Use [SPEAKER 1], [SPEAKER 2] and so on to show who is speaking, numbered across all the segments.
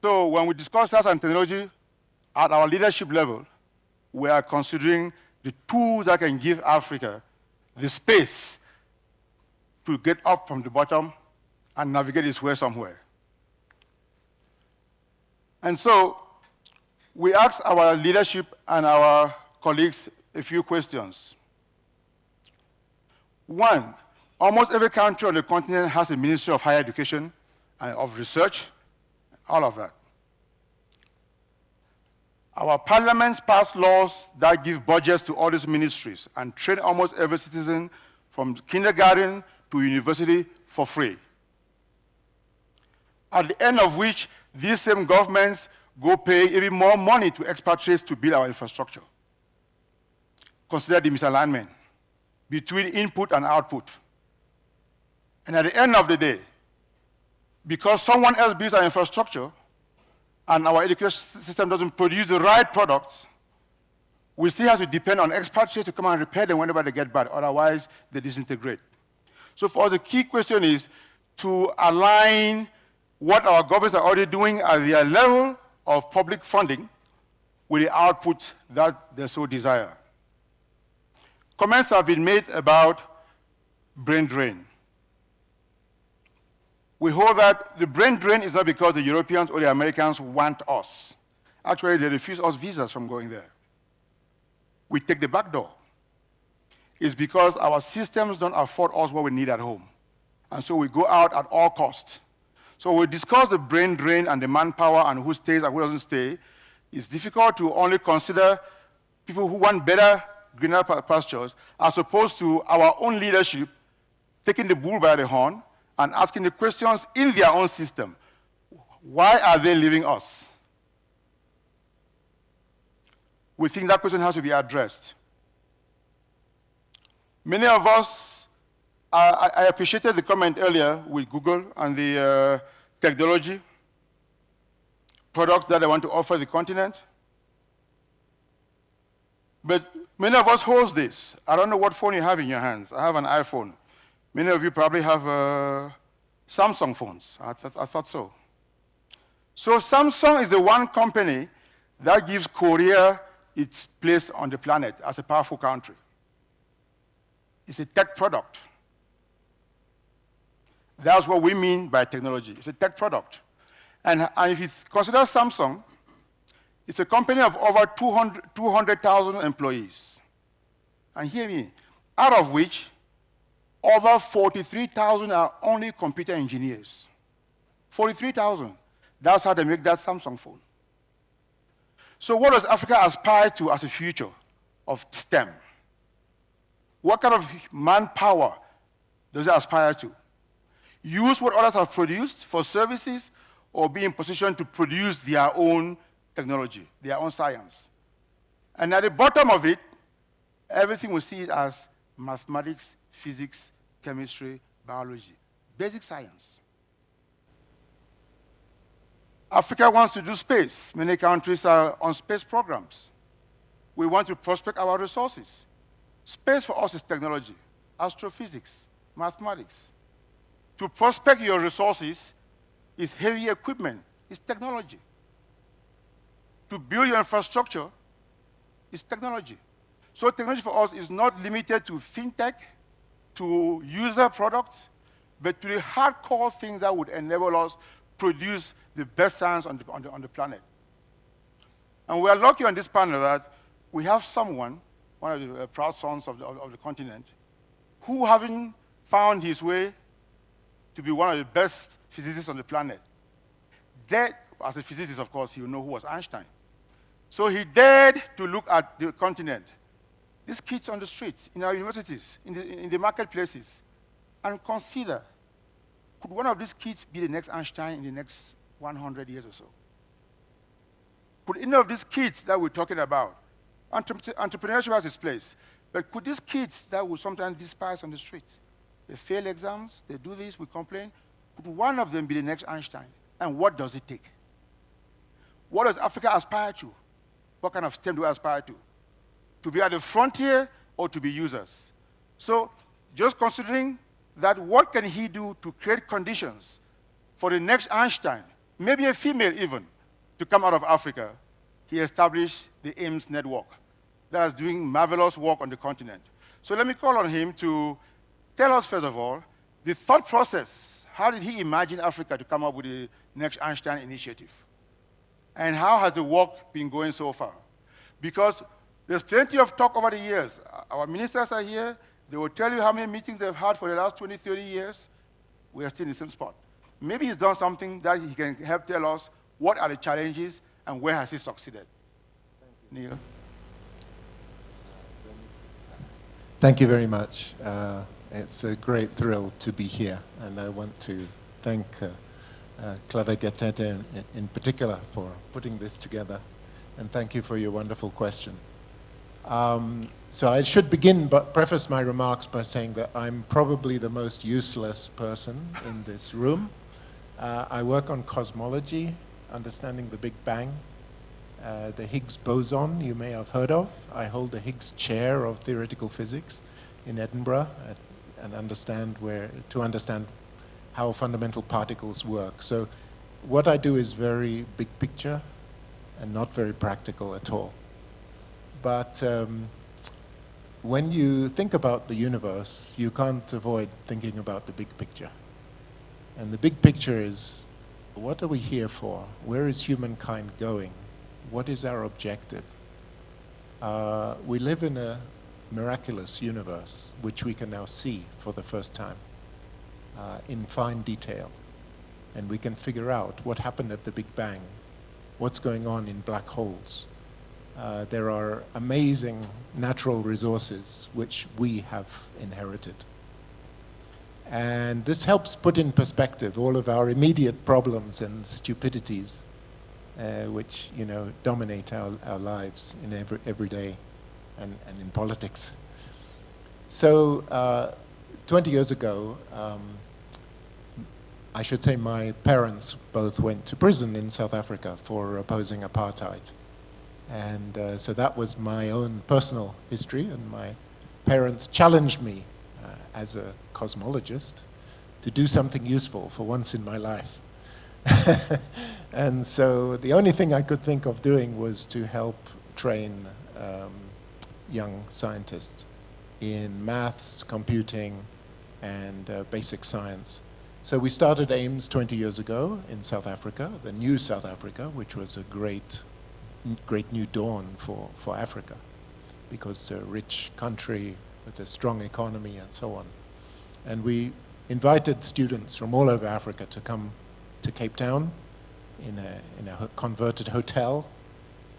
[SPEAKER 1] So when we discuss science and technology at our leadership level, we are considering the tools that can give Africa the space to get up from the bottom and navigate its way somewhere. And so we asked our leadership and our colleagues a few questions. One, almost every country on the continent has a Ministry of Higher Education and of Research, all of that. Our parliaments pass laws that give budgets to all these ministries and train almost every citizen from kindergarten to university for free. At the end of which, these same governments go pay even more money to expatriates to build our infrastructure. Consider the misalignment between input and output. And at the end of the day, because someone else builds our infrastructure and our education system doesn't produce the right products, we still have to depend on expatriates to come and repair them whenever they get bad, otherwise they disintegrate. So for us, the key question is to align what our governments are already doing at their level of public funding with the output that they so desire. Comments have been made about brain drain. We hold that the brain drain is not because the Europeans or the Americans want us. Actually, they refuse us visas from going there. We take the back door. It's because our systems don't afford us what we need at home. And so we go out at all costs. So we discuss the brain drain and the manpower and who stays and who doesn't stay. It's difficult to only consider people who want better, greener pastures, as opposed to our own leadership taking the bull by the horn and asking the questions in their own system. Why are they leaving us? We think that question has to be addressed. Many of us, I appreciated the comment earlier with Google and the technology products that they want to offer the continent. But many of us hold this. I don't know what phone you have in your hands. I have an iPhone. Many of you probably have Samsung phones. I thought so. So Samsung is the one company that gives Korea its place on the planet as a powerful country. It's a tech product. That's what we mean by technology. It's a tech product. And if you consider Samsung, it's a company of over 200,000 employees. And hear me, out of which over 43,000 are only computer engineers. 43,000. That's how they make that Samsung phone. So what does Africa aspire to as a future of STEM? What kind of manpower does it aspire to? Use what others have produced for services or be in position to produce their own technology, their own science. And at the bottom of it, everything we see it as mathematics, physics, chemistry, biology, basic science. Africa wants to do space. Many countries are on space programs. We want to prospect our resources. Space for us is technology, astrophysics, mathematics. To prospect your resources is heavy equipment, it's technology. To build your infrastructure is technology. So technology for us is not limited to fintech, to user products, but to the hardcore things that would enable us produce the best science on the planet. And we are lucky on this panel that we have someone, one of the proud sons of the continent, who having found his way to be one of the best physicists on the planet. As a physicist, of course, he will know who was Einstein. So he dared to look at the continent, these kids on the streets, in our universities, in the marketplaces, and consider, could one of these kids be the next Einstein in the next 100 years or so? Could any of these kids that we're talking about, entrepreneurship has its place, but could these kids that we sometimes despise on the streets, they fail exams, they do this, we complain, could one of them be the next Einstein? And what does it take? What does Africa aspire to? What kind of STEM do we aspire to? To be at the frontier or to be users? So just considering that, what can he do to create conditions for the next Einstein, maybe a female even, to come out of Africa, he established the AIMS network that is doing marvelous work on the continent. So let me call on him to tell us, first of all, the thought process. How did he imagine Africa to come up with the Next Einstein initiative? And how has the work been going so far? Because there's plenty of talk over the years. Our ministers are here. They will tell you how many meetings they've had for the last 20, 30 years. We are still in the same spot. Maybe he's done something that he can help tell us what are the challenges and where has he succeeded. Neil.
[SPEAKER 2] Thank you very much. It's a great thrill to be here, and I want to thank Clever Gatete in particular for putting this together, and thank you for your wonderful question. So I should begin but preface my remarks by saying that I'm probably the most useless person in this room. I work on cosmology, understanding the Big Bang, the Higgs boson you may have heard of. I hold the Higgs chair of theoretical physics in Edinburgh and understand how fundamental particles work. So what I do is very big picture and not very practical at all. But when you think about the universe, you can't avoid thinking about the big picture. And the big picture is, what are we here for? Where is humankind going? What is our objective? We live in a miraculous universe, which we can now see for the first time in fine detail. And we can figure out what happened at the Big Bang, what's going on in black holes. There are amazing natural resources which we have inherited. And this helps put in perspective all of our immediate problems and stupidities which dominate our lives in every day and in politics. So 20 years ago, I should say my parents both went to prison in South Africa for opposing apartheid. And so that was my own personal history, and my parents challenged me as a cosmologist to do something useful for once in my life. And so the only thing I could think of doing was to help train young scientists in maths, computing, and basic science. So we started AIMS 20 years ago in South Africa, the new South Africa, which was a great new dawn for Africa, because it's a rich country with a strong economy and so on. And we invited students from all over Africa to come to Cape Town in a converted hotel,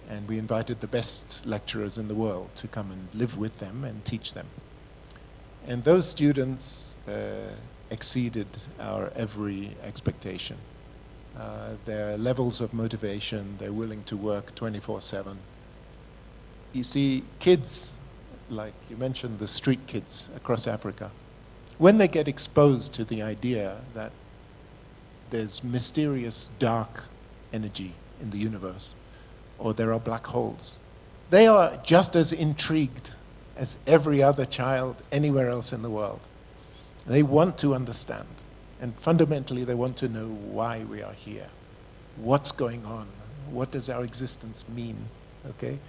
[SPEAKER 2] and we invited the best lecturers in the world to come and live with them and teach them. And those students exceeded our every expectation. Their levels of motivation, they're willing to work 24/7. You see, kids, like you mentioned, the street kids across Africa, when they get exposed to the idea that there's mysterious dark energy in the universe, or there are black holes, they are just as intrigued as every other child anywhere else in the world. They want to understand. And fundamentally, they want to know why we are here. What's going on? What does our existence mean? Okay?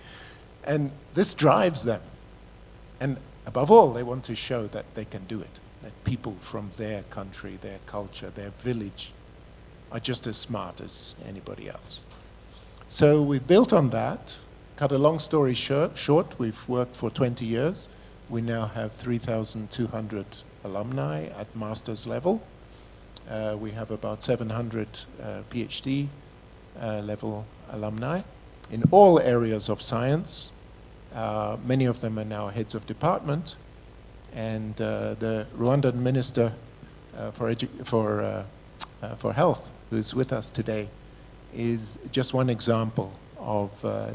[SPEAKER 2] And this drives them. And above all, they want to show that they can do it. That people from their country, their culture, their village are just as smart as anybody else. So we've built on that. Cut a long story short, we've worked for 20 years. We now have 3,200 alumni at master's level. We have about 700 PhD level alumni in all areas of science. Many of them are now heads of department. And the Rwandan Minister for Health, who's with us today, is just one example of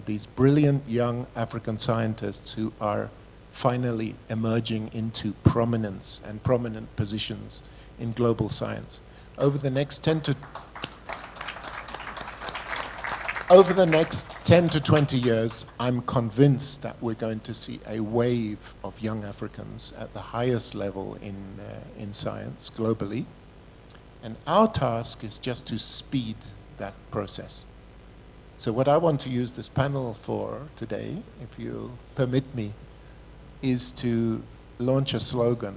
[SPEAKER 2] these brilliant young African scientists who are finally emerging into prominence and prominent positions in global science. Over the next 10 to 20 years, I'm convinced that we're going to see a wave of young Africans at the highest level in science globally. And our task is just to speed that process. So what I want to use this panel for today, if you permit me, is to launch a slogan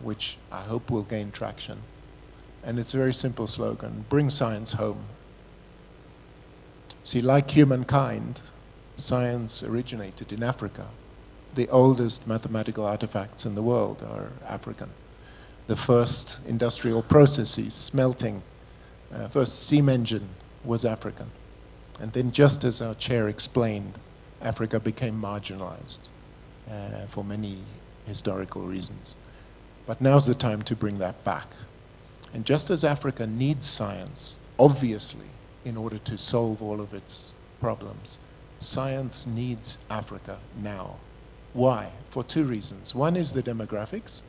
[SPEAKER 2] which I hope will gain traction. And it's a very simple slogan: bring science home. See, like humankind, science originated in Africa. The oldest mathematical artifacts in the world are African. The first industrial processes, smelting, first steam engine was African. And then, just as our chair explained, Africa became marginalized for many historical reasons. But now's the time to bring that back. And just as Africa needs science, obviously, in order to solve all of its problems, science needs Africa now. Why? For two reasons. One is the demographics.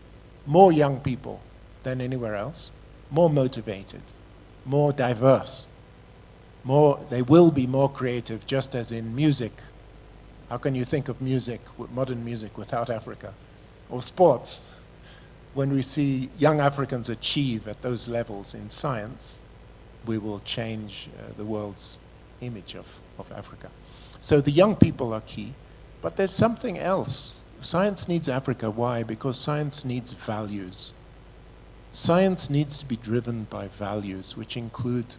[SPEAKER 2] More young people than anywhere else, more motivated, more diverse, they will be more creative, just as in music. How can you think of music, modern music, without Africa? Or sports. When we see young Africans achieve at those levels in science, we will change the world's image of Africa. So the young people are key, but there's something else. Science needs Africa. Why? Because science needs values. Science needs to be driven by values, which include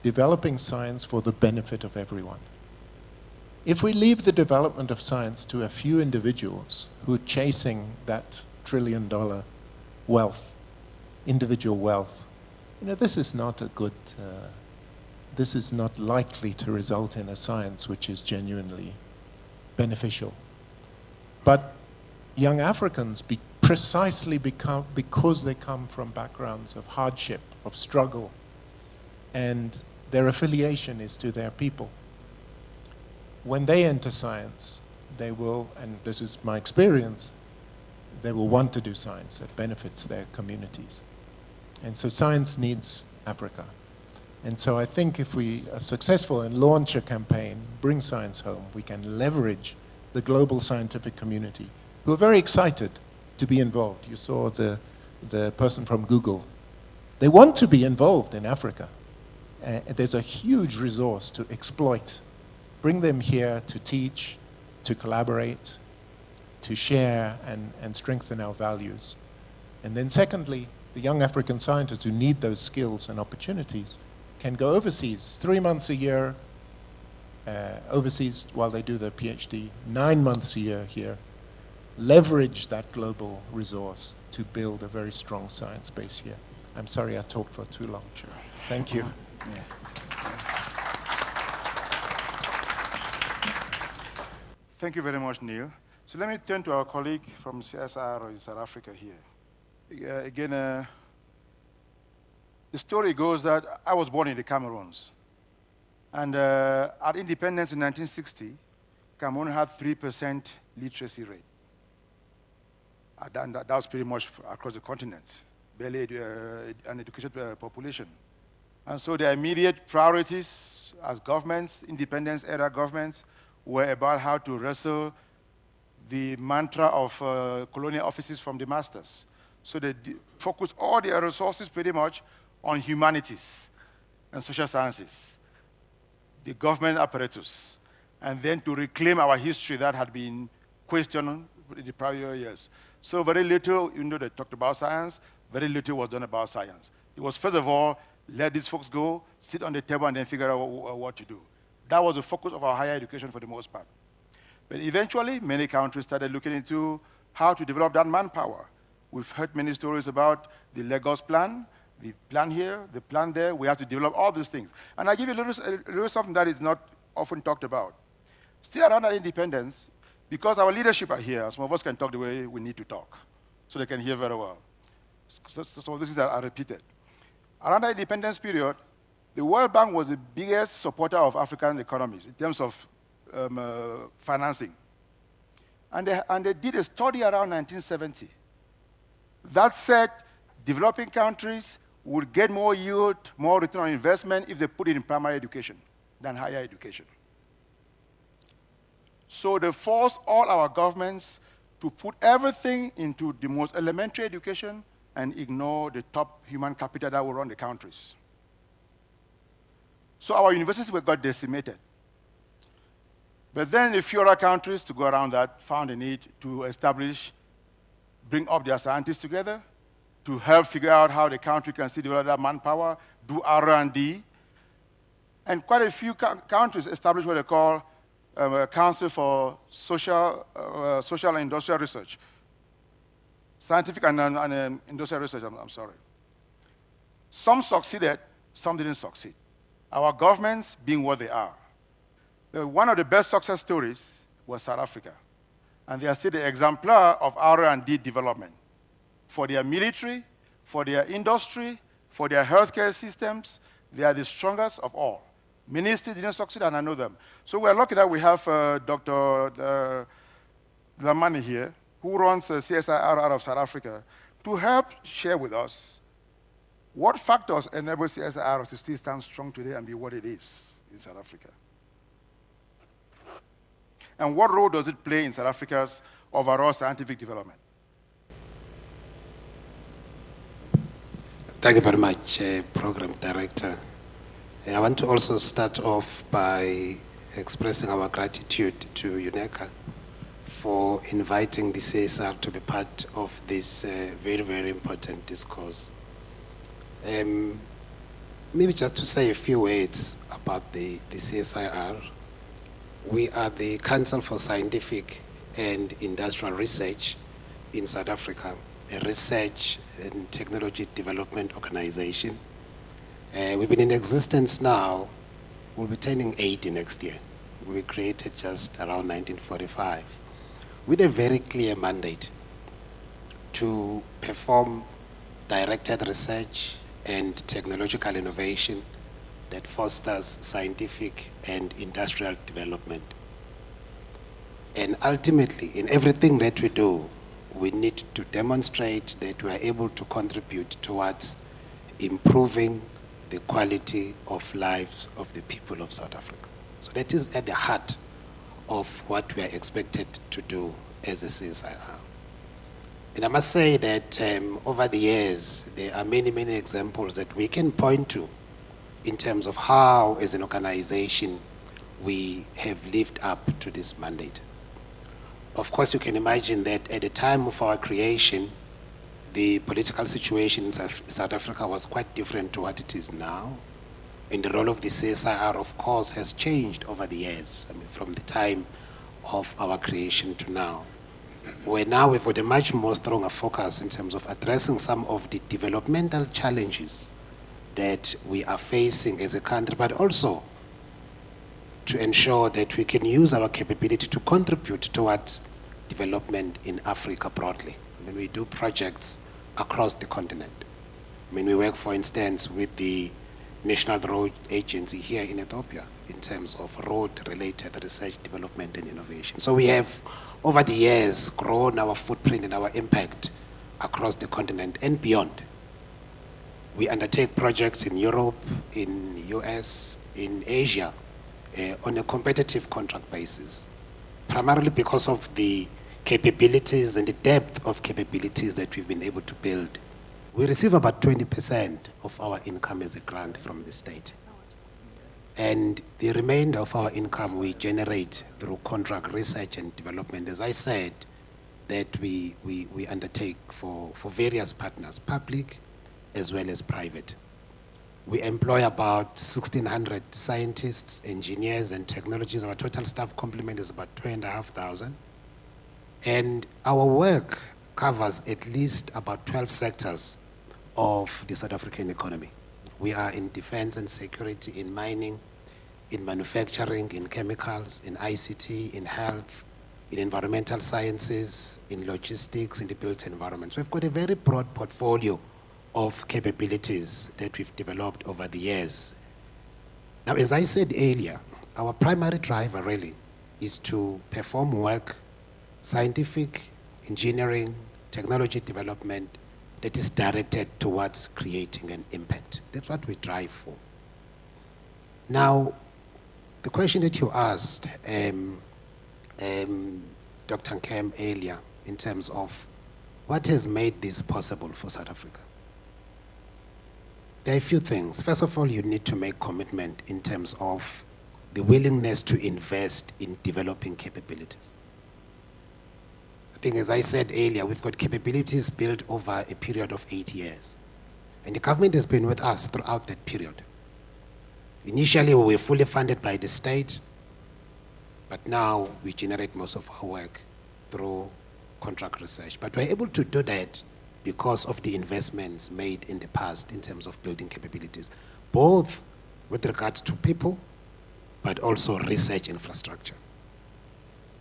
[SPEAKER 2] developing science for the benefit of everyone. If we leave the development of science to a few individuals who are chasing that trillion-dollar wealth, individual wealth, this is not a good, this is not likely to result in a science which is genuinely beneficial. But young Africans, because they come from backgrounds of hardship, of struggle, and their affiliation is to their people, when they enter science, they will, and this is my experience, they will want to do science that benefits their communities. And so science needs Africa. And so I think if we are successful and launch a campaign, bring science home, we can leverage the global scientific community, who are very excited to be involved. You saw the person from Google. They want to be involved in Africa. There's a huge resource to exploit. Bring them here to teach, to collaborate, to share and strengthen our values. And then secondly, the young African scientists who need those skills and opportunities can go overseas 3 months a year, overseas while they do their PhD, 9 months a year here, leverage that global resource to build a very strong science base here. I'm sorry I talked for too long.
[SPEAKER 1] Sure.
[SPEAKER 2] Thank you.
[SPEAKER 1] Yeah. Thank you very much, Neil. So let me turn to our colleague from CSR in South Africa here. Again, the story goes that I was born in the Cameroons. And at independence in 1960, Cameroon had 3% literacy rate. And that was pretty much across the continent, barely an educated population. And so the immediate priorities as governments, independence-era governments, were about how to wrestle the mantra of colonial offices from the masters. So they focused all their resources pretty much on humanities and social sciences, the government apparatus, and then to reclaim our history that had been questioned in the prior years. So very little, even though they talked about science, very little was done about science. It was, first of all, let these folks go, sit on the table, and then figure out what to do. That was the focus of our higher education for the most part. But eventually, many countries started looking into how to develop that manpower. We've heard many stories about the Lagos plan, the plan here, the plan there. We have to develop all these things. And I give you a little something that is not often talked about. Still around our independence, because our leadership are here, some of us can talk the way we need to talk, so they can hear very well. So this is are repeated. Around the independence period, the World Bank was the biggest supporter of African economies in terms of financing. And they did a study around 1970 that said developing countries would get more yield, more return on investment if they put it in primary education than higher education. So they forced all our governments to put everything into the most elementary education and ignore the top human capital that will run the countries. So our universities got decimated. But then a few other countries, to go around that, found a need to bring up their scientists together, to help figure out how the country can still develop that manpower, do R&D. And quite a few countries established what they call a Council for Social and Industrial Research. Scientific and industrial research, I'm sorry. Some succeeded, some didn't succeed. Our governments being what they are. One of the best success stories was South Africa. And they are still the exemplar of R&D development for their military, for their industry, for their healthcare systems. They are the strongest of all. Many still didn't succeed, and I know them. So we're lucky that we have Dr. Dlamini here, who runs CSIR out of South Africa, to help share with us what factors enable CSIR to still stand strong today and be what it is in South Africa. And what role does it play in South Africa's overall scientific development?
[SPEAKER 3] Thank you very much, Program Director. I want to also start off by expressing our gratitude to UNECA for inviting the CSR to be part of this very, very important discourse. Maybe just to say a few words about the CSIR. We are the Council for Scientific and Industrial Research in South Africa, a research and technology development organization. We've been in existence now, we'll be turning 80 next year. We were created just around 1945 with a very clear mandate to perform directed research and technological innovation that fosters scientific and industrial development. And ultimately, in everything that we do, we need to demonstrate that we are able to contribute towards improving the quality of lives of the people of South Africa. So that is at the heart of what we are expected to do as a CSIR. And I must say that over the years, there are many, many examples that we can point to in terms of how, as an organization, we have lived up to this mandate. Of course, you can imagine that at the time of our creation, the political situation in South Africa was quite different to what it is now. And the role of the CSIR, of course, has changed over the years, from the time of our creation to now. Where now we've got a much more stronger focus in terms of addressing some of the developmental challenges that we are facing as a country, but also to ensure that we can use our capability to contribute towards development in Africa broadly. We do projects across the continent. We work, for instance, with the National Road Agency here in Ethiopia in terms of road-related research, development, and innovation. So we have, over the years, grown our footprint and our impact across the continent and beyond. We undertake projects in Europe, in the US, in Asia, on a competitive contract basis, primarily because of the capabilities and the depth of capabilities that we've been able to build. We receive about 20% of our income as a grant from the state. And the remainder of our income we generate through contract research and development, as I said, that we undertake for various partners, public as well as private. We employ about 1,600 scientists, engineers, and technologists. Our total staff complement is about 2,500. And our work covers at least about 12 sectors of the South African economy. We are in defense and security, in mining, in manufacturing, in chemicals, in ICT, in health, in environmental sciences, in logistics, in the built environment. So we've got a very broad portfolio of capabilities that we've developed over the years. Now, as I said earlier, our primary driver really is to perform work, scientific, engineering, technology development that is directed towards creating an impact. That's what we drive for. Now, the question that you asked, Dr. Nkem earlier, in terms of what has made this possible for South Africa. There are a few things. First of all, you need to make commitment in terms of the willingness to invest in developing capabilities. I think, as I said earlier, we've got capabilities built over a period of 8 years. And the government has been with us throughout that period. Initially, we were fully funded by the state, but now we generate most of our work through contract research. But we're able to do that because of the investments made in the past in terms of building capabilities, both with regards to people, but also research infrastructure.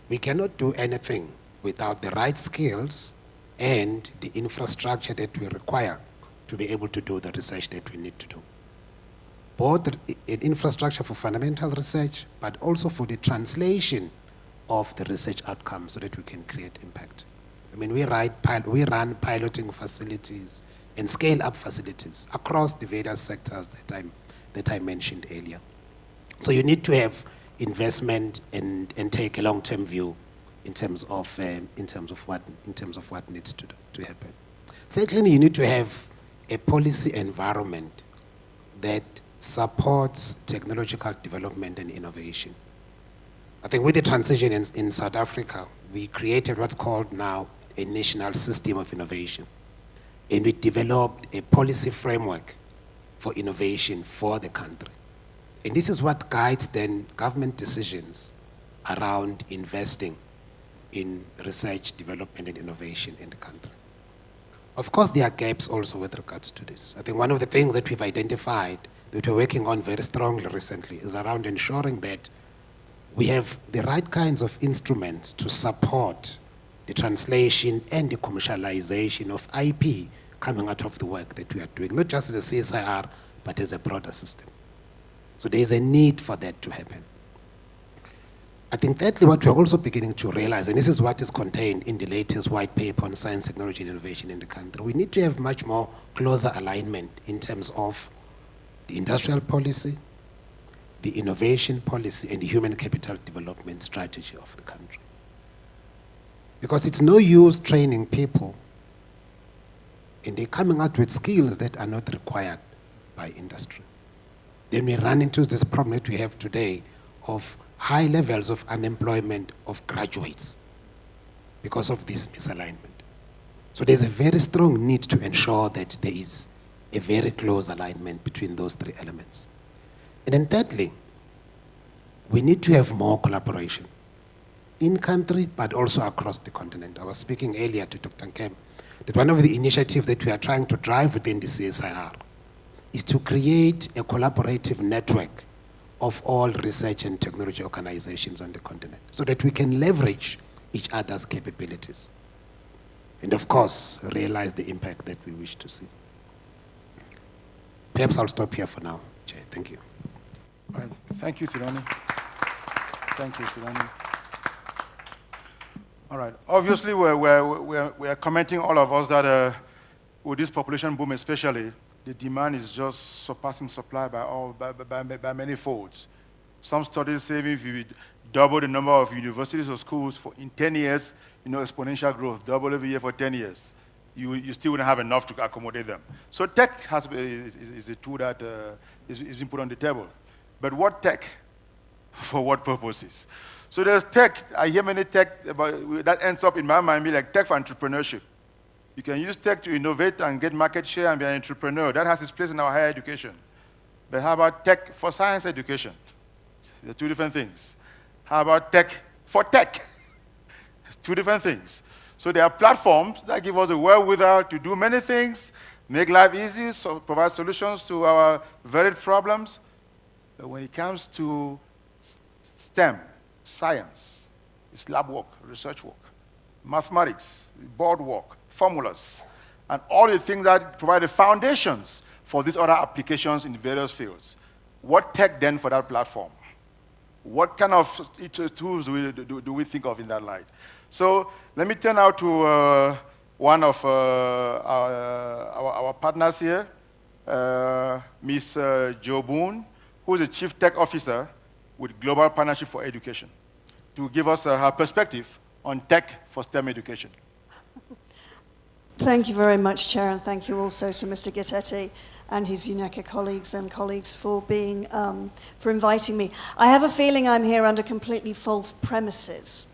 [SPEAKER 3] We cannot do anything without the right skills and the infrastructure that we require to be able to do the research that we need to do. Both an infrastructure for fundamental research, but also for the translation of the research outcomes so that we can create impact. I mean, we run piloting facilities and scale-up facilities across the various sectors that I mentioned earlier. So you need to have investment and take a long-term view in terms of what needs to happen. Secondly, you need to have a policy environment that supports technological development and innovation. I think with the transition in South Africa, we created what's called now a national system of innovation. And we developed a policy framework for innovation for the country. And this is what guides then government decisions around investing in research, development, and innovation in the country. Of course, there are gaps also with regards to this. I think one of the things that we've identified that we're working on very strongly recently is around ensuring that we have the right kinds of instruments to support the translation and the commercialization of IP coming out of the work that we are doing, not just as a CSIR, but as a broader system. So there is a need for that to happen. I think thirdly, what we're also beginning to realize, and this is what is contained in the latest white paper on science, technology, and innovation in the country, we need to have much more closer alignment in terms of the industrial policy, the innovation policy, and the human capital development strategy of the country. Because it's no use training people and they're coming out with skills that are not required by industry. Then we run into this problem that we have today of high levels of unemployment of graduates because of this misalignment. So there's a very strong need to ensure that there is a very close alignment between those three elements. And then thirdly, we need to have more collaboration in country, but also across the continent. I was speaking earlier to Dr. Nkem that one of the initiatives that we are trying to drive within the CSIR is to create a collaborative network of all research and technology organizations on the continent so that we can leverage each other's capabilities and, of course, realize the impact that we wish to see. Perhaps I'll stop here for now, Chair. Thank you.
[SPEAKER 1] All right. Thank you, Filani. Thank you, Filani. All right. Obviously, we're commenting, all of us, that with this population boom especially, the demand is just surpassing supply by many folds. Some studies say if you double the number of universities or schools in 10 years, exponential growth, double every year for 10 years, you still wouldn't have enough to accommodate them. So tech is a tool that is being put on the table. But what tech? For what purposes? So there's tech. I hear many tech that ends up in my mind be like tech for entrepreneurship. You can use tech to innovate and get market share and be an entrepreneur. That has its place in our higher education. But how about tech for science education? They're two different things. How about tech for tech? Two different things. So there are platforms that give us a wherewithal to do many things, make life easy, so provide solutions to our varied problems. But when it comes to STEM, science, it's lab work, research work, mathematics, board work, formulas, and all the things that provide the foundations for these other applications in various fields. What tech then for that platform? What kind of tools do we think of in that light? So let me turn now to one of our partners here, Ms. Jo Boone, who is the Chief Tech Officer with Global Partnership for Education, to give us her perspective on tech for STEM education.
[SPEAKER 4] Thank you very much, Chair, and thank you also to Mr. Gitetti and his UNECA colleagues for being for inviting me. I have a feeling I'm here under completely false premises.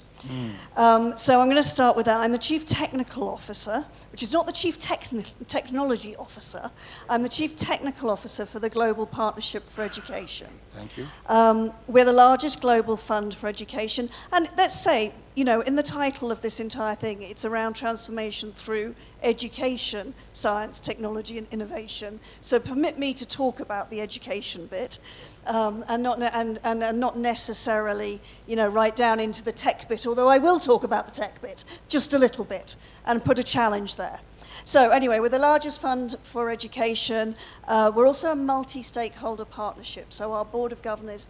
[SPEAKER 4] So I'm going to start with that. I'm the Chief Technical Officer, which is not the Chief Technology Officer. I'm the Chief Technical Officer for the Global Partnership for Education.
[SPEAKER 1] Thank you.
[SPEAKER 4] We're the largest global fund for education. And let's say, you know, in the title of this entire thing, it's around transformation through education, science, technology, and innovation. So permit me to talk about the education bit, and not necessarily, you know, right down into the tech bit, although I will talk about the tech bit, just a little bit, and put a challenge there. So anyway, we're the largest fund for education. We're also a multi-stakeholder partnership. So our board of governors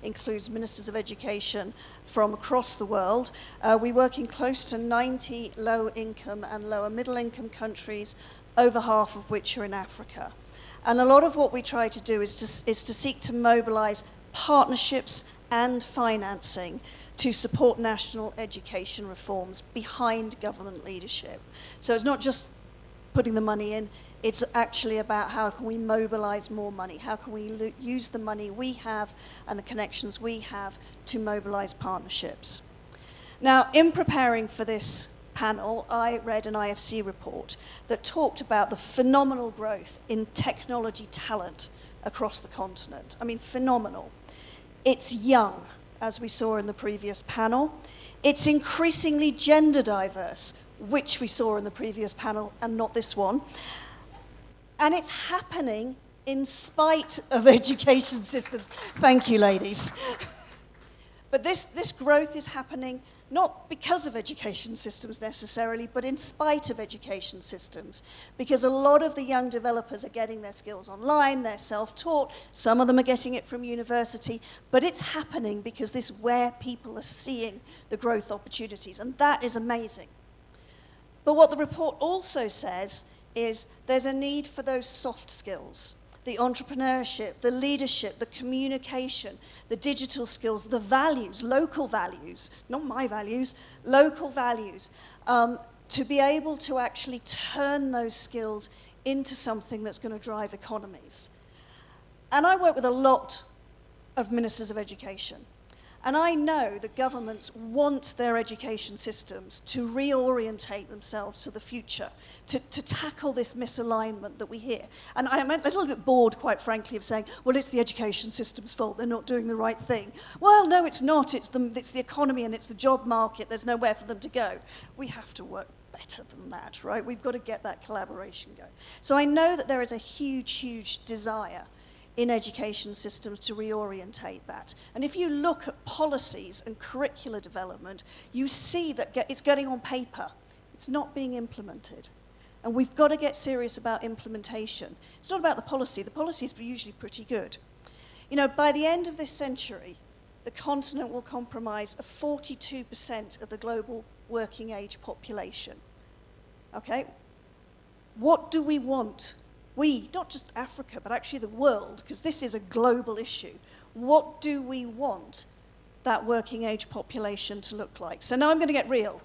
[SPEAKER 4] includes ministers of education from across the world. We work in close to 90 low-income and lower middle-income countries, over half of which are in Africa. And a lot of what we try to do is to seek to mobilize partnerships and financing to support national education reforms behind government leadership. So it's not just putting the money in, it's actually about how can we mobilize more money, how can we use the money we have and the connections we have to mobilize partnerships. Now, in preparing for this panel, I read an IFC report that talked about the phenomenal growth in technology talent across the continent. I mean, phenomenal. It's young, as we saw in the previous panel. It's increasingly gender diverse, which we saw in the previous panel and not this one. And it's happening in spite of education systems. Thank you, ladies. But this growth is happening not because of education systems necessarily, but in spite of education systems. Because a lot of the young developers are getting their skills online, they're self-taught, some of them are getting it from university, but it's happening because this is where people are seeing the growth opportunities, and that is amazing. But what the report also says is there's a need for those soft skills, the entrepreneurship, the leadership, the communication, the digital skills, the values, local values, not my values, local values, to be able to actually turn those skills into something that's going to drive economies. And I work with a lot of ministers of education. And I know that governments want their education systems to reorientate themselves to the future, to tackle this misalignment that we hear. And I'm a little bit bored, quite frankly, of saying, well, it's the education system's fault, they're not doing the right thing. Well, no, it's not. It's the economy and it's the job market. There's nowhere for them to go. We have to work better than that, right? We've got to get that collaboration going. So I know that there is a huge, huge desire in education systems to reorientate that. And if you look at policies and curricular development, you see that it's getting on paper. It's not being implemented. And we've got to get serious about implementation. It's not about the policy. The policies are usually pretty good. You know, by the end of this century, the continent will comprise of 42% of the global working age population. Okay? What do we want? We, not just Africa, but actually the world, because this is a global issue. What do we want that working age population to look like? So now I'm going to get real.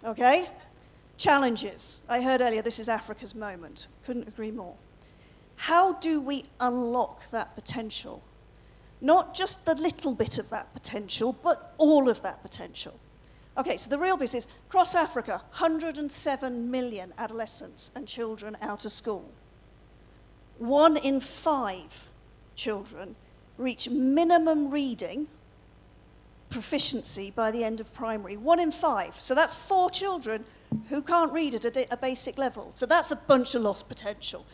[SPEAKER 4] Okay? Challenges. I heard earlier this is Africa's moment. Couldn't agree more. How do we unlock that potential? Not just the little bit of that potential, but all of that potential. Okay, so the real business, across Africa, 107 million adolescents and children out of school. 1 in 5 children reach minimum reading proficiency by the end of primary. 1 in 5. So that's 4 children who can't read at a basic level. So that's a bunch of lost potential.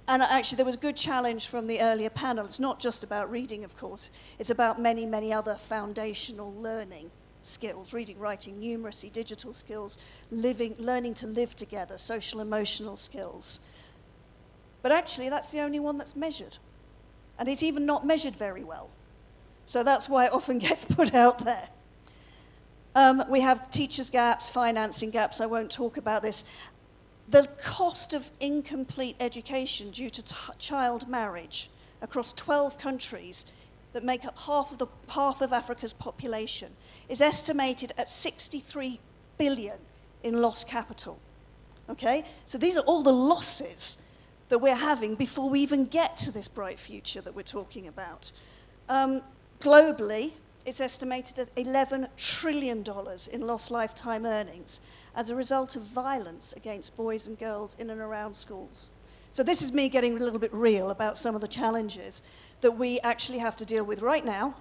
[SPEAKER 4] And actually, there was a good challenge from the earlier panel. It's not just about reading, of course. It's about many, many other foundational learning skills, reading, writing, numeracy, digital skills, learning to live together, social emotional skills. But actually, that's the only one that's measured. And it's even not measured very well. So that's why it often gets put out there. We have teachers' gaps, financing gaps. I won't talk about this. The cost of incomplete education due to child marriage across 12 countries that make up half of Africa's population is estimated at 63 billion in lost capital. okay? So these are all the losses that we're having before we even get to this bright future that we're talking about. Globally, it's estimated at $11 trillion in lost lifetime earnings as a result of violence against boys and girls in and around schools. So this is me getting a little bit real about some of the challenges that we actually have to deal with right now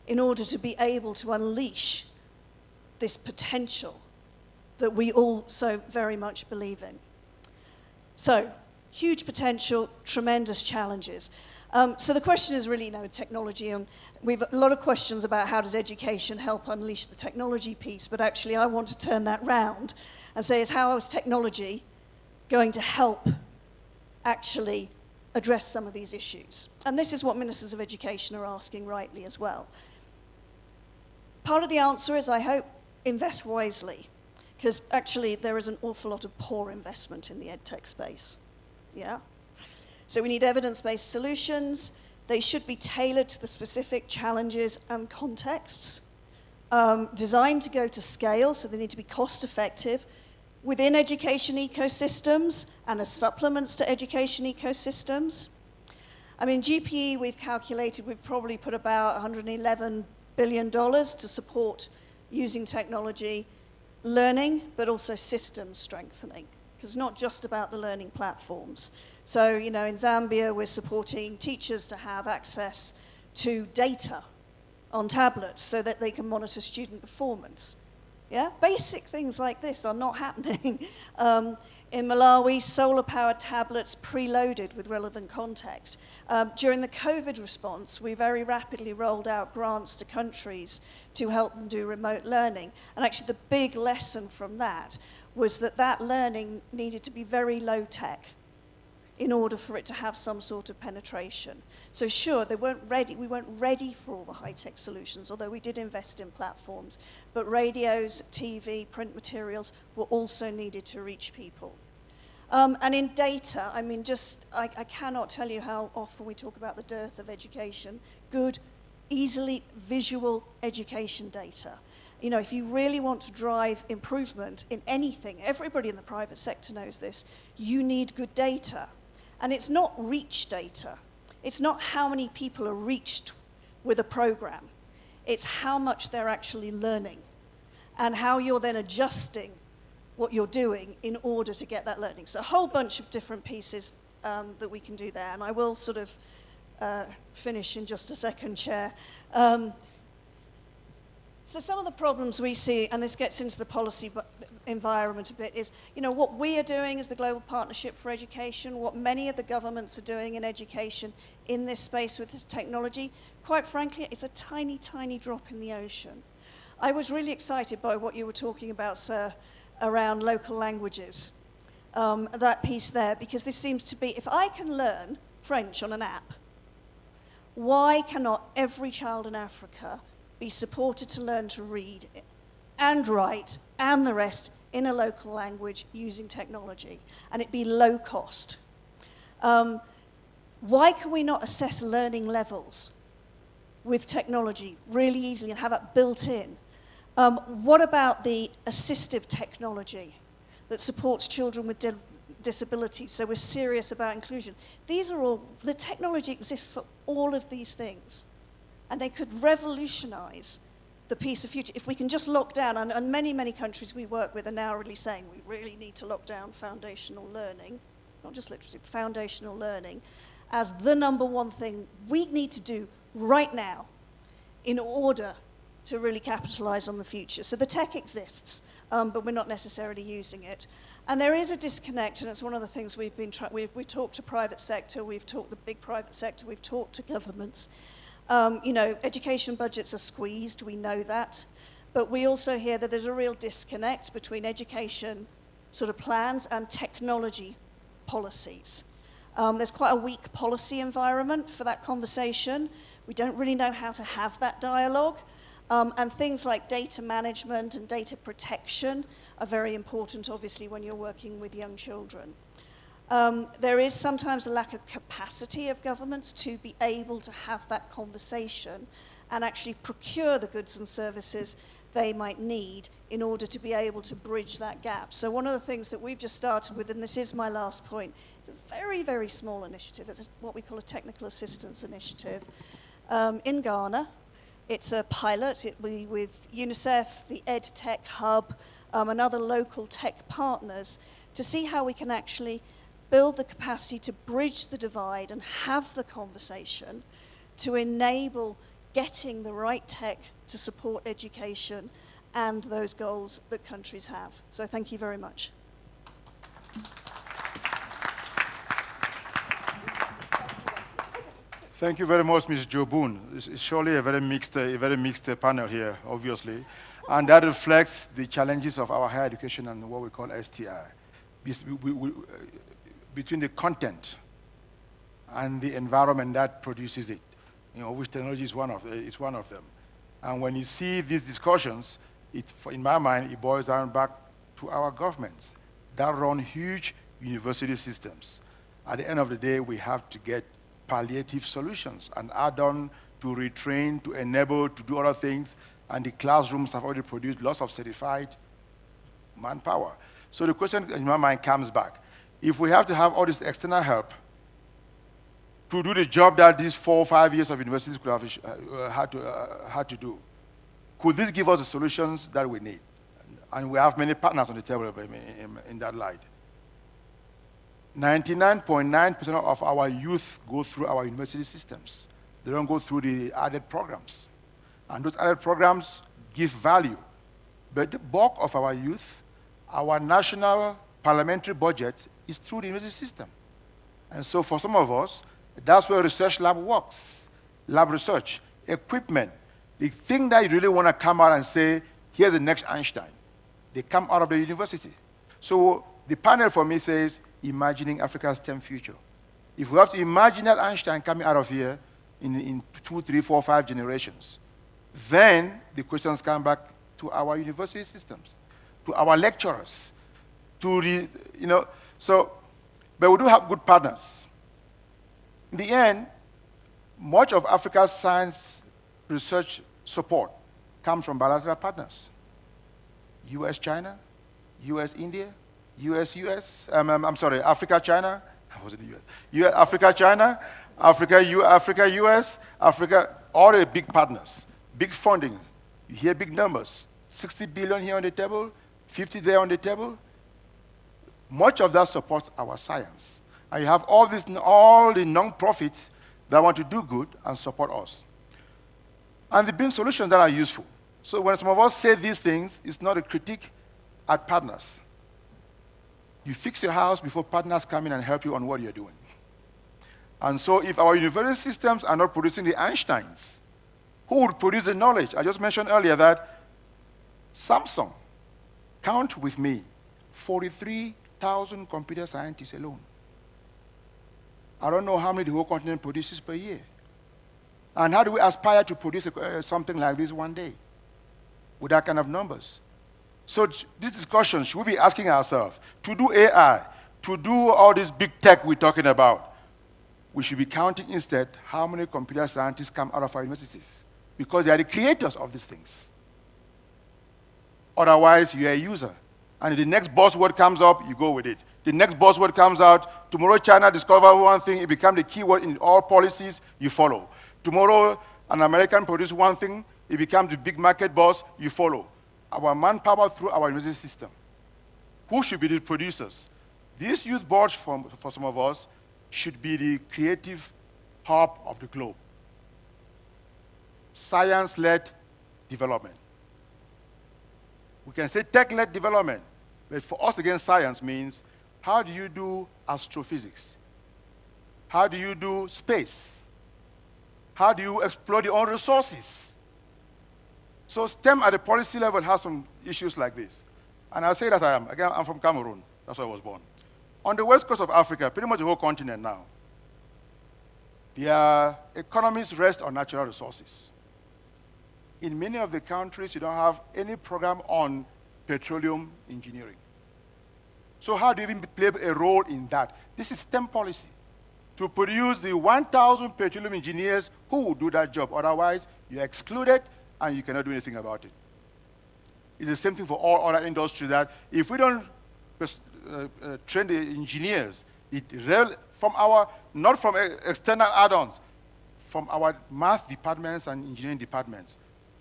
[SPEAKER 4] in order to be able to unleash this potential that we all so very much believe in. So, huge potential, tremendous challenges. So the question is really, technology, and we've a lot of questions about how does education help unleash the technology piece, but actually I want to turn that round and say, how is technology going to help actually address some of these issues? And this is what ministers of education are asking rightly as well. Part of the answer is, I hope, invest wisely, because actually there is an awful lot of poor investment in the edtech space. Yeah? So we need evidence-based solutions. They should be tailored to the specific challenges and contexts, designed to go to scale, so they need to be cost-effective within education ecosystems and as supplements to education ecosystems. I mean, GPE, we've calculated, we've probably put about $111 billion to support using technology, learning, but also system strengthening, because it's not just about the learning platforms. So, in Zambia, we're supporting teachers to have access to data on tablets so that they can monitor student performance. Yeah? Basic things like this are not happening. In Malawi, solar-powered tablets preloaded with relevant context. During the COVID response, we very rapidly rolled out grants to countries to help them do remote learning. And actually, the big lesson from that was that learning needed to be very low-tech in order for it to have some sort of penetration. So sure, we weren't ready for all the high-tech solutions, although we did invest in platforms. But radios, TV, print materials were also needed to reach people. And in data, I mean, I cannot tell you how often we talk about the dearth of education. Good, easily visual education data. If you really want to drive improvement in anything, everybody in the private sector knows this, you need good data. And it's not reach data. It's not how many people are reached with a program. It's how much they're actually learning and how you're then adjusting what you're doing in order to get that learning. So a whole bunch of different pieces that we can do there. And I will sort of finish in just a second, Chair. So some of the problems we see, and this gets into the policy environment a bit, is, what we are doing as the Global Partnership for Education, what many of the governments are doing in education in this space with this technology, quite frankly, it's a tiny, tiny drop in the ocean. I was really excited by what you were talking about, sir, around local languages, that piece there, because this seems to be, if I can learn French on an app, why cannot every child in Africa be supported to learn to read and write and the rest in a local language using technology, and it be low cost? Why can we not assess learning levels with technology really easily and have that built in? What about the assistive technology that supports children with disabilities? So we're serious about inclusion. These are all, the technology exists for all of these things. And they could revolutionize the piece of future. If we can just lock down, and many, many countries we work with are now really saying we really need to lock down foundational learning, not just literacy, but foundational learning, as the number one thing we need to do right now in order to really capitalize on the future. So the tech exists, but we're not necessarily using it. And there is a disconnect, and it's one of the things we've talked to private sector, we've talked to the big private sector, we've talked to governments. Education budgets are squeezed, we know that, but we also hear that there's a real disconnect between education sort of plans and technology policies. There's quite a weak policy environment for that conversation. We don't really know how to have that dialogue. And things like data management and data protection are very important, obviously, when you're working with young children. There is sometimes a lack of capacity of governments to be able to have that conversation and actually procure the goods and services they might need in order to be able to bridge that gap. So one of the things that we've just started with, and this is my last point, it's a very, very small initiative. It's what we call a technical assistance initiative in Ghana. It's a pilot. It will be with UNICEF, the EdTech Hub, and other local tech partners to see how we can actually build the capacity to bridge the divide and have the conversation to enable getting the right tech to support education and those goals that countries have. So thank you very much.
[SPEAKER 1] Thank you very much, Ms. Jobun. It's surely a very mixed panel here, obviously. And that reflects the challenges of our higher education and what we call STI. Between the content and the environment that produces it, which technology is one of them. And when you see these discussions, in my mind, it boils down back to our governments that run huge university systems. At the end of the day, we have to get palliative solutions and add on to retrain, to enable, to do other things. And the classrooms have already produced lots of certified manpower. So the question in my mind comes back. If we have to have all this external help to do the job that these 4 or 5 years of universities could have had to do, could this give us the solutions that we need? And we have many partners on the table in that light. 99.9% of our youth go through our university systems. They don't go through the added programs. And those added programs give value. But the bulk of our youth, our national parliamentary budget is through the university system. And so for some of us, that's where research lab works. Lab research, equipment, the thing that you really want to come out and say, here's the next Einstein. They come out of the university. So the panel for me says, imagining Africa's STEM future. If we have to imagine that Einstein coming out of here in 2, 3, 4, 5 generations, then the questions come back to our university systems, to our lecturers, to the, but we do have good partners. In the end, much of Africa's science research support comes from bilateral partners. US, China, US, India, Africa, China, I was in the US. Africa, China, Africa, US, Africa, all the big partners, big funding. You hear big numbers, 60 billion here on the table, 50 there on the table. Much of that supports our science. And you have all the non-profits that want to do good and support us. And they bring solutions that are useful. So when some of us say these things, it's not a critique at partners. You fix your house before partners come in and help you on what you're doing. And so if our university systems are not producing the Einsteins, who would produce the knowledge? I just mentioned earlier that Samsung, count with me, 43,000 computer scientists alone. I don't know how many the whole continent produces per year. And how do we aspire to produce something like this one day with that kind of numbers? So this discussion, should we be asking ourselves, to do AI, to do all this big tech we're talking about, we should be counting instead how many computer scientists come out of our universities, because they are the creators of these things. Otherwise, you're a user. And if the next buzzword comes up, you go with it. The next buzzword comes out, tomorrow China discovers one thing, it becomes the keyword in all policies, you follow. Tomorrow, an American produces one thing, it becomes the big market boss, you follow. Our manpower through our university system. Who should be the producers? These youth boards, for some of us, should be the creative hub of the globe. Science-led development. We can say tech-led development, but for us, again, science means, how do you do astrophysics? How do you do space? How do you explore your own resources? So STEM at the policy level has some issues like this. And I'll say that I am. Again, I'm from Cameroon. That's where I was born. On the west coast of Africa, pretty much the whole continent now, their economies rest on natural resources. In many of the countries, you don't have any program on petroleum engineering. So how do you even play a role in that? This is STEM policy, to produce the 1,000 petroleum engineers who will do that job. Otherwise, you're excluded, and you cannot do anything about it. It's the same thing for all other industries, that if we don't train the engineers, not from external add-ons, from our math departments and engineering departments,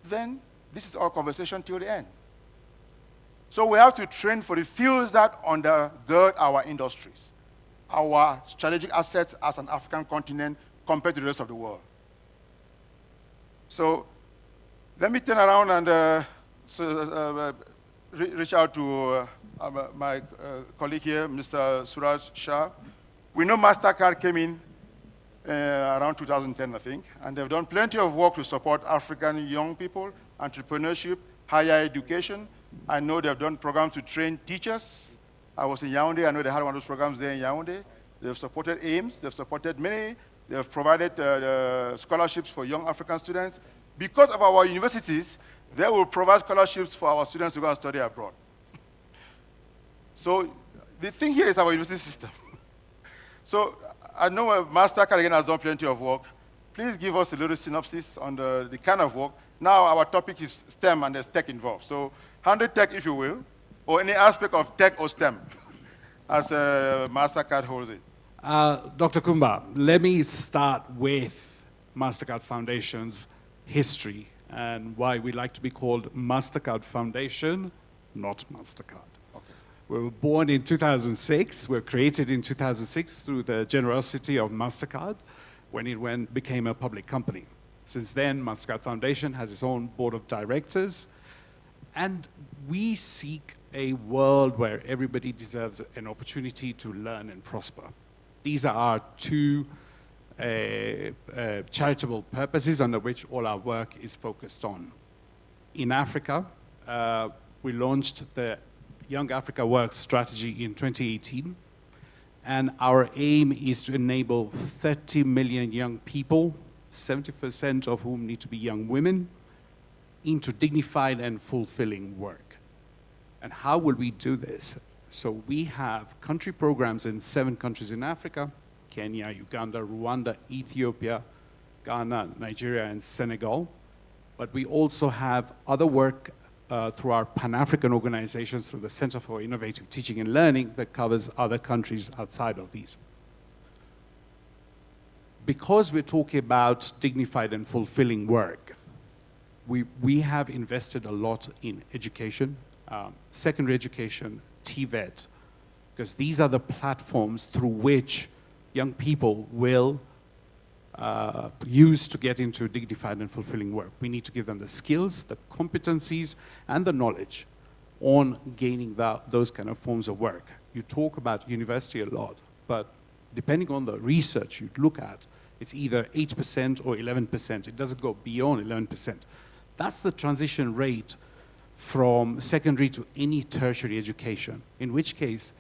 [SPEAKER 1] then this is our conversation till the end. So we have to train for the fields that undergird our industries, our strategic assets as an African continent compared to the rest of the world. So let me turn around and reach out to my colleague here, Mr. Suraj Shah. We know MasterCard came in around 2010, I think, and they've done plenty of work to support African young people, entrepreneurship, higher education. I know they've done programs to train teachers. I was in Yaoundé. I know they had one of those programs there in Yaoundé. They've supported AIMS. They've supported many. They've provided scholarships for young African students. Because of our universities, they will provide scholarships for our students to go and study abroad. So the thing here is our university system. So I know MasterCard, again, has done plenty of work. Please give us a little synopsis on the kind of work. Now our topic is STEM, and there's tech involved. So handle tech, if you will, or any aspect of tech or STEM, as MasterCard holds it.
[SPEAKER 5] Dr. Kumba, let me start with MasterCard Foundation's history and why we like to be called MasterCard Foundation, not MasterCard.
[SPEAKER 1] Okay.
[SPEAKER 5] We were born in 2006. We were created in 2006 through the generosity of MasterCard when it became a public company. Since then, MasterCard Foundation has its own board of directors, and we seek a world where everybody deserves an opportunity to learn and prosper. These are our two charitable purposes under which all our work is focused on. In Africa, we launched the Young Africa Works strategy in 2018, and our aim is to enable 30 million young people, 70% of whom need to be young women, into dignified and fulfilling work. And how will we do this? So we have country programs in 7 countries in Africa: Kenya, Uganda, Rwanda, Ethiopia, Ghana, Nigeria, and Senegal. But we also have other work through our Pan-African organizations, through the Center for Innovative Teaching and Learning, that covers other countries outside of these. Because we're talking about dignified and fulfilling work, we have invested a lot in education, secondary education, TVET, because these are the platforms through which young people will use to get into dignified and fulfilling work. We need to give them the skills, the competencies, and the knowledge on gaining those kind of forms of work. You talk about university a lot, but depending on the research you look at, it's either 8% or 11%. It doesn't go beyond 11%. That's the transition rate from secondary to any tertiary education, in which case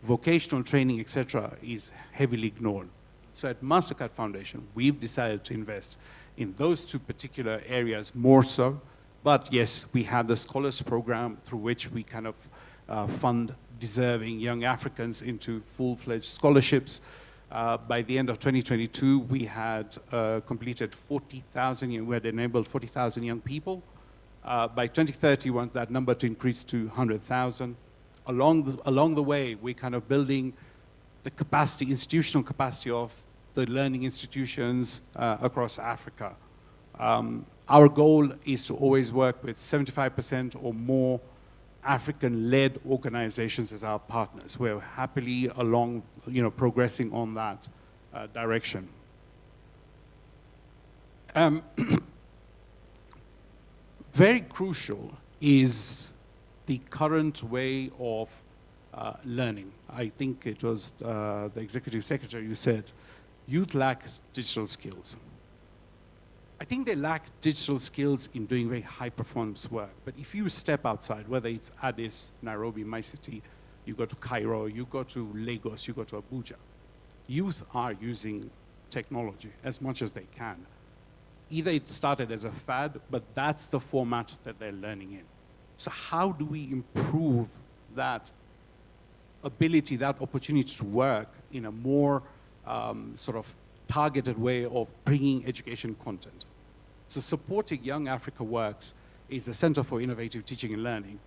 [SPEAKER 5] vocational training, etc., is heavily ignored. So at MasterCard Foundation, we've decided to invest in those 2 particular areas more so. But yes, we have the Scholars Program through which we kind of fund deserving young Africans into full-fledged scholarships. By the end of 2022, we had completed 40,000, we had enabled 40,000 young people. By 2030, we want that number to increase to 100,000. Along the way, we're kind of building the capacity, institutional capacity of the learning institutions across Africa. Our goal is to always work with 75% or more African-led organizations as our partners. We're happily progressing on that direction. Very crucial is the current way of learning. I think it was the executive secretary who said, youth lack digital skills. I think they lack digital skills in doing very high performance work. But if you step outside, whether it's Addis, Nairobi, my city, you go to Cairo, you go to Lagos, you go to Abuja, youth are using technology as much as they can. Either it started as a fad, but that's the format that they're learning in. So how do we improve that ability, that opportunity to work in a more sort of targeted way of bringing education content? So supporting Young Africa Works is the Center for Innovative Teaching and Learning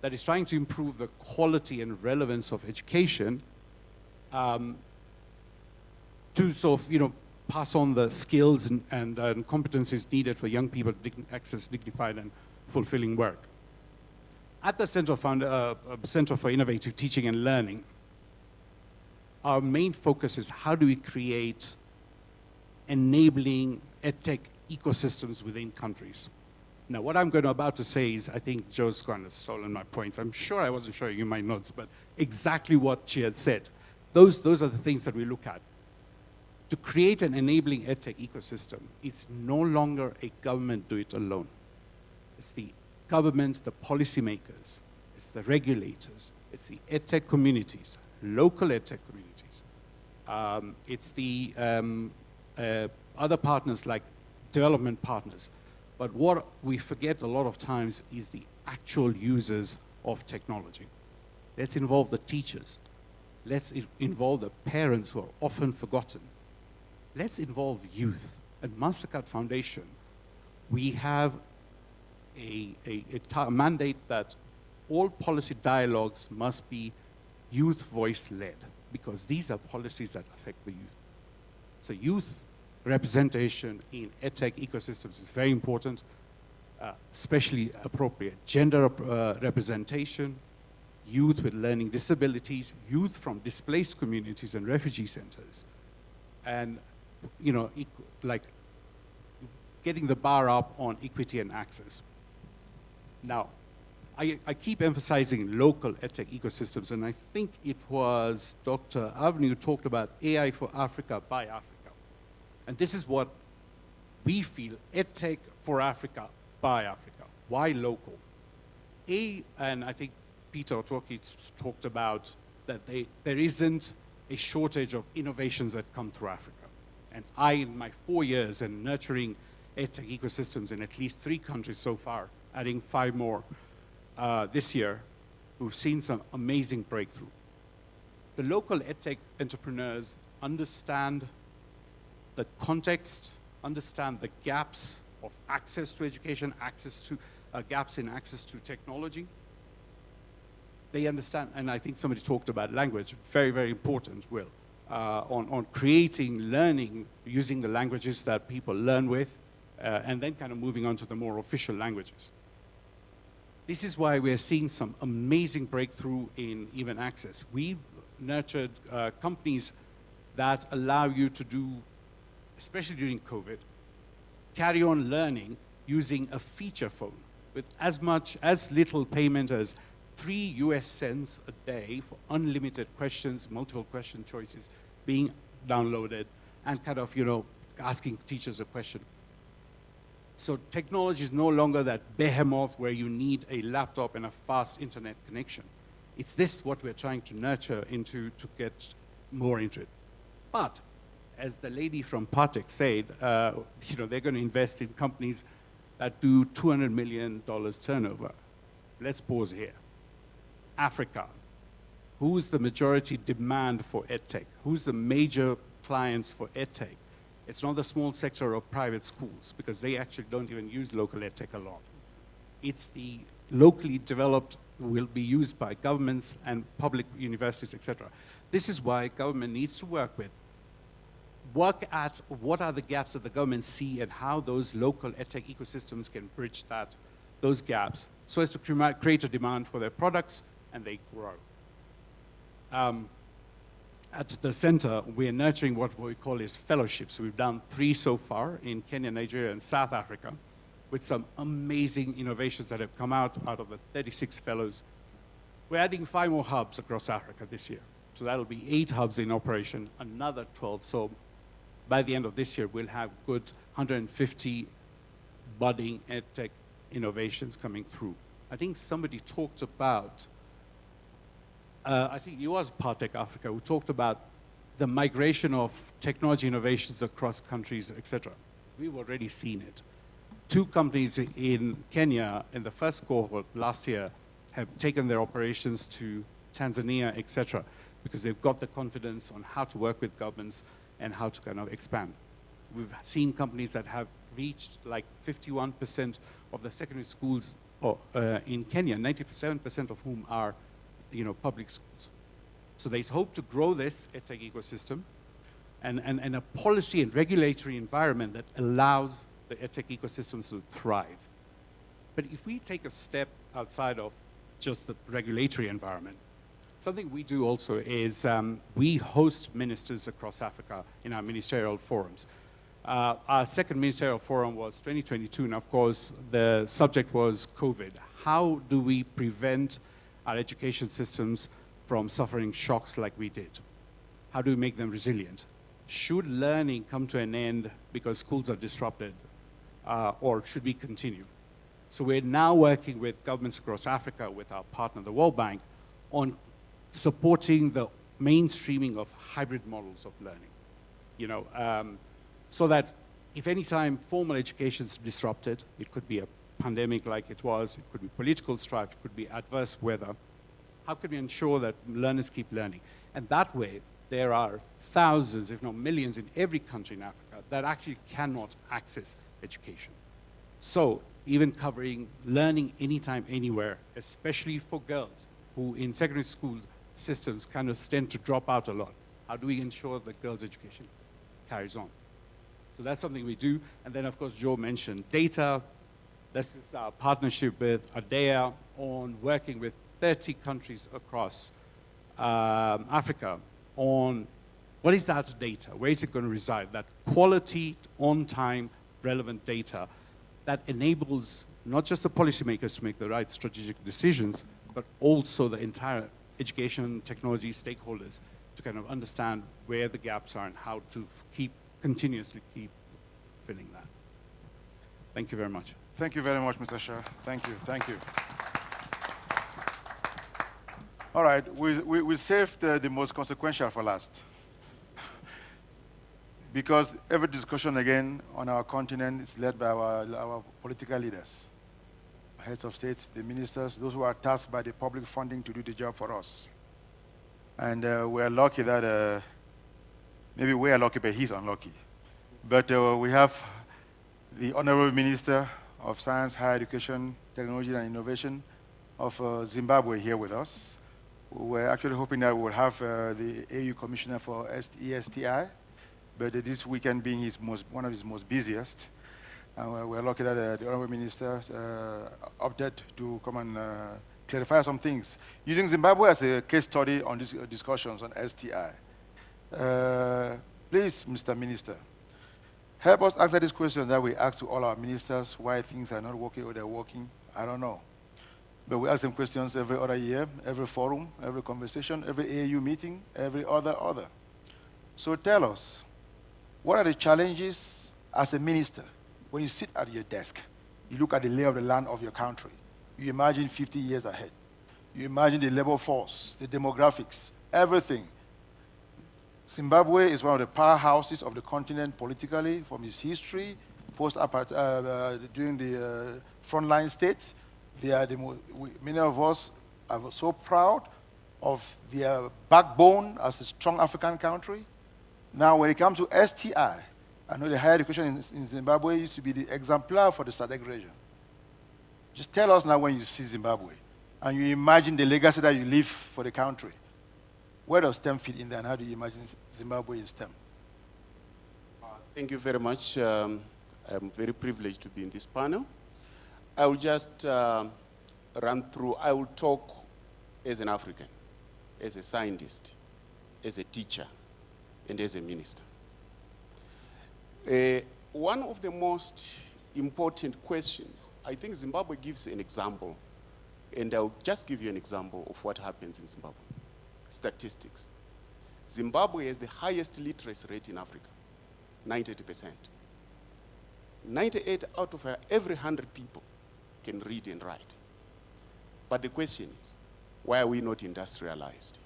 [SPEAKER 5] that is trying to improve the quality and relevance of education to sort of, pass on the skills and competencies needed for young people to access dignified and fulfilling work. At the Center for Innovative Teaching and Learning, our main focus is how do we create enabling edtech ecosystems within countries. Now, what I'm about to say is, I think Jo's kind of stolen my points. I'm sure I wasn't showing you my notes, but exactly what she had said. Those are the things that we look at. To create an enabling edtech ecosystem, it's no longer a government do it alone. It's the government, the policymakers, it's the regulators, it's the edtech communities, local edtech communities. It's the other partners like development partners. But what we forget a lot of times is the actual users of technology. Let's involve the teachers. Let's involve the parents who are often forgotten. Let's involve youth. At MasterCard Foundation, we have a mandate that all policy dialogues must be youth voice-led, because these are policies that affect the youth. So youth representation in edtech ecosystems is very important, especially appropriate. Gender representation, youth with learning disabilities, youth from displaced communities and refugee centers, and like getting the bar up on equity and access. Now, I keep emphasizing local edtech ecosystems, and I think it was Dr. Avni who talked about AI for Africa by Africa. And this is what we feel, edtech for Africa by Africa. Why local? And I think Peter Otoki talked about that there isn't a shortage of innovations that come through Africa. And in my 4 years in nurturing edtech ecosystems in at least 3 countries so far, adding 5 more this year, we've seen some amazing breakthrough. The local edtech entrepreneurs understand the context, understand the gaps of access to education, gaps in access to technology. They understand, and I think somebody talked about language, very, very important, Will, on creating learning using the languages that people learn with, and then kind of moving on to the more official languages. This is why we're seeing some amazing breakthrough in even access. We've nurtured companies that allow you to do, especially during COVID, carry on learning using a feature phone with as little payment as 3 US cents a day for unlimited questions, multiple question choices being downloaded, and kind of, asking teachers a question. So technology is no longer that behemoth where you need a laptop and a fast internet connection. It's this what we're trying to nurture into to get more into it. But as the lady from Patek said, they're going to invest in companies that do $200 million turnover. Let's pause here. Africa. Who's the majority demand for edtech? Who's the major clients for edtech? It's not the small sector of private schools, because they actually don't even use local edtech a lot. It's the locally developed, will be used by governments and public universities, etc. This is why government needs to work at what are the gaps that the government see and how those local edtech ecosystems can bridge those gaps so as to create a demand for their products and they grow. At the center, we're nurturing what we call is fellowships. We've done 3 so far in Kenya, Nigeria, and South Africa, with some amazing innovations that have come out of the 36 fellows. We're adding 5 more hubs across Africa this year. So that'll be 8 hubs in operation, another 12. So by the end of this year, we'll have good 150 budding edtech innovations coming through. I think somebody talked about, I think it was Patek Africa, who talked about the migration of technology innovations across countries, etc. We've already seen it. 2 companies in Kenya in the first cohort last year have taken their operations to Tanzania, etc., because they've got the confidence on how to work with governments and how to kind of expand. We've seen companies that have reached like 51% of the secondary schools in Kenya, 97% of whom are, public schools. So there's hope to grow this EdTech ecosystem and a policy and regulatory environment that allows the EdTech ecosystems to thrive. But if we take a step outside of just the regulatory environment, something we do also is we host ministers across Africa in our ministerial forums. Our second ministerial forum was 2022, and of course, the subject was COVID. How do we prevent our education systems from suffering shocks like we did? How do we make them resilient? Should learning come to an end because schools are disrupted, or should we continue? So we're now working with governments across Africa, with our partner, the World Bank, on supporting the mainstreaming of hybrid models of learning. So that if any time formal education is disrupted, it could be a pandemic like it was, it could be political strife, it could be adverse weather, how can we ensure that learners keep learning? And that way, there are thousands, if not millions, in every country in Africa that actually cannot access education. So even covering learning anytime, anywhere, especially for girls who in secondary school systems kind of tend to drop out a lot. How do we ensure that girls' education carries on? So that's something we do. And then, of course, Joe mentioned data. This is our partnership with ADEA on working with 30 countries across Africa on what is that data? Where is it going to reside? That quality, on-time, relevant data that enables not just the policymakers to make the right strategic decisions, but also the entire education technology stakeholders to kind of understand where the gaps are and how to continuously keep filling that. Thank you very much.
[SPEAKER 1] Thank you very much, Mr. Shah. Thank you, thank you. All right, we saved the most consequential for last. Because every discussion, again, on our continent is led by our political leaders, heads of states, the ministers, those who are tasked by the public funding to do the job for us. And we're lucky that, maybe we are lucky, but he's unlucky. But we have the Honorable Minister of Science, Higher Education, Technology and Innovation of Zimbabwe here with us. We're actually hoping that we'll have the AU Commissioner for ESTI, but this weekend being one of his most busiest. And we're lucky that the Honorable Minister opted to come and clarify some things, using Zimbabwe as a case study on these discussions on STI. Please, Mr. Minister, help us answer this question that we ask to all our ministers, why things are not working or they're working. I don't know. But we ask them questions every other year, every forum, every conversation, every AAU meeting, every other. So tell us, what are the challenges as a minister when you sit at your desk? You look at the lay of the land of your country. You imagine 50 years ahead. You imagine the labor force, the demographics, everything. Zimbabwe is one of the powerhouses of the continent politically from its history, during the frontline states. They are many of us are so proud of their backbone as a strong African country. Now, when it comes to STI, I know the higher education in Zimbabwe used to be the exemplar for the SADC region. Just tell us now when you see Zimbabwe, and you imagine the legacy that you leave for the country. Where does STEM fit in there, and how do you imagine Zimbabwe in STEM?
[SPEAKER 6] Thank you very much. I'm very privileged to be in this panel. I will just run through, I will talk as an African, as a scientist, as a teacher, and as a minister. One of the most important questions, I think Zimbabwe gives an example, and I'll just give you an example of what happens in Zimbabwe. Statistics. Zimbabwe has the highest literacy rate in Africa, 98%. 98 out of every 100 people can read and write. But the question is, why are we not industrialized?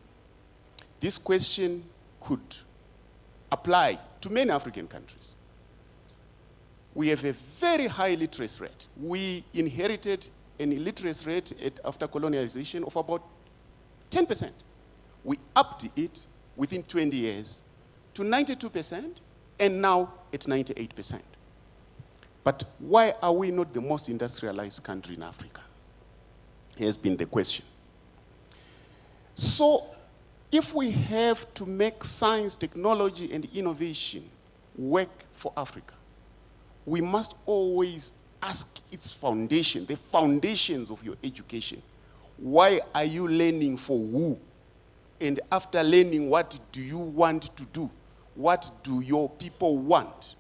[SPEAKER 6] This question could apply to many African countries. We have a very high literacy rate. We inherited an illiteracy rate after colonialization of about 10%. We upped it within 20 years to 92%, and now at 98%. But why are we not the most industrialized country in Africa? Has been the question. So, if we have to make science, technology, and innovation work for Africa, we must always ask its foundation, the foundations of your education. Why are you learning for who? And after learning, what do you want to do? What do your people want?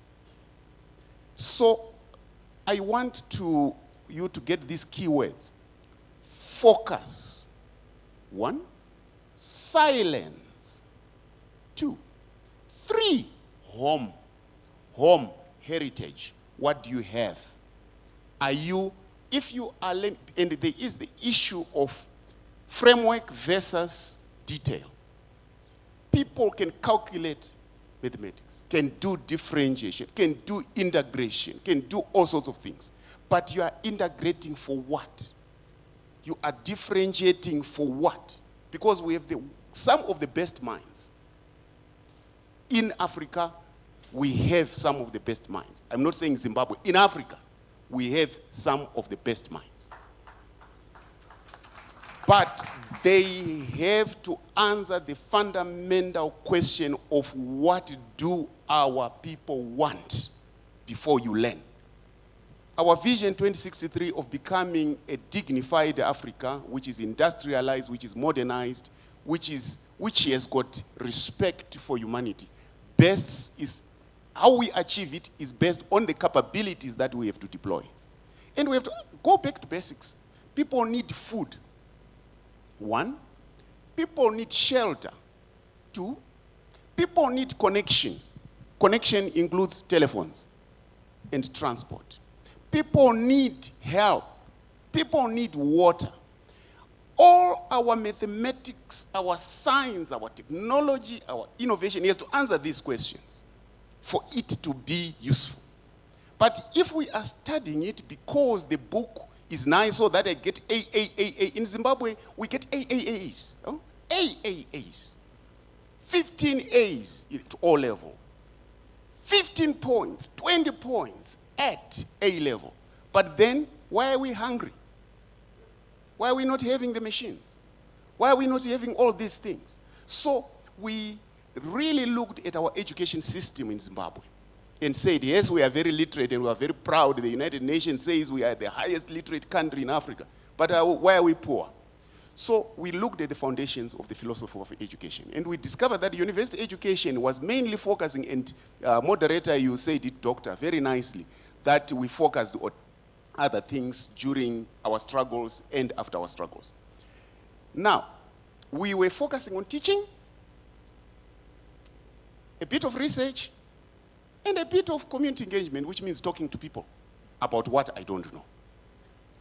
[SPEAKER 6] So, I want you to get these keywords. Focus. 1. Silence. 2. 3. Home. Home. Heritage. What do you have? Are you, if you are learning, and there is the issue of framework versus detail. People can calculate mathematics, can do differentiation, can do integration, can do all sorts of things. But you are integrating for what? You are differentiating for what? Because we have some of the best minds. In Africa, we have some of the best minds. I'm not saying Zimbabwe. In Africa, we have some of the best minds. But they have to answer the fundamental question of what do our people want before you learn. Our vision 2063 of becoming a dignified Africa, which is industrialized, which is modernized, which has got respect for humanity. Best is how we achieve it is based on the capabilities that we have to deploy. And we have to go back to basics. People need food. 1, people need shelter. 2, people need connection. Connection includes telephones and transport. People need health. People need water. All our mathematics, our science, our technology, our innovation has to answer these questions for it to be useful. But if we are studying it because the book is nice so that I get A. In Zimbabwe, we get AAAs. Oh? AAAs. 15 A's at O level. 15 points, 20 points at A level. But then, why are we hungry? Why are we not having the machines? Why are we not having all these things? So we really looked at our education system in Zimbabwe and said, yes, we are very literate and we are very proud. The United Nations says we are the highest literate country in Africa. But why are we poor? So we looked at the foundations of the philosophy of education. And we discovered that university education was mainly focusing, and moderator, you said it, doctor, very nicely, that we focused on other things during our struggles and after our struggles. Now, we were focusing on teaching, a bit of research, and a bit of community engagement, which means talking to people about what I don't know.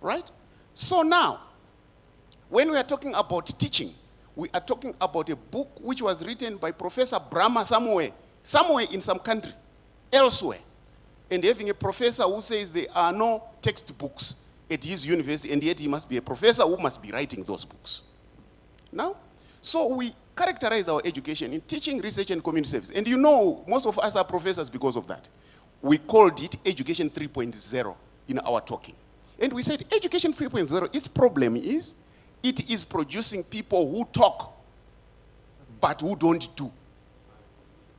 [SPEAKER 6] Right? So now, when we are talking about teaching, we are talking about a book which was written by Professor Brahma somewhere in some country, elsewhere. And having a professor who says there are no textbooks at his university, and yet he must be a professor who must be writing those books. Now, so we characterize our education in teaching, research, and community service. And you know, most of us are professors because of that. We called it Education 3.0 in our talking. And we said Education 3.0, its problem is, it is producing people who talk, but who don't do.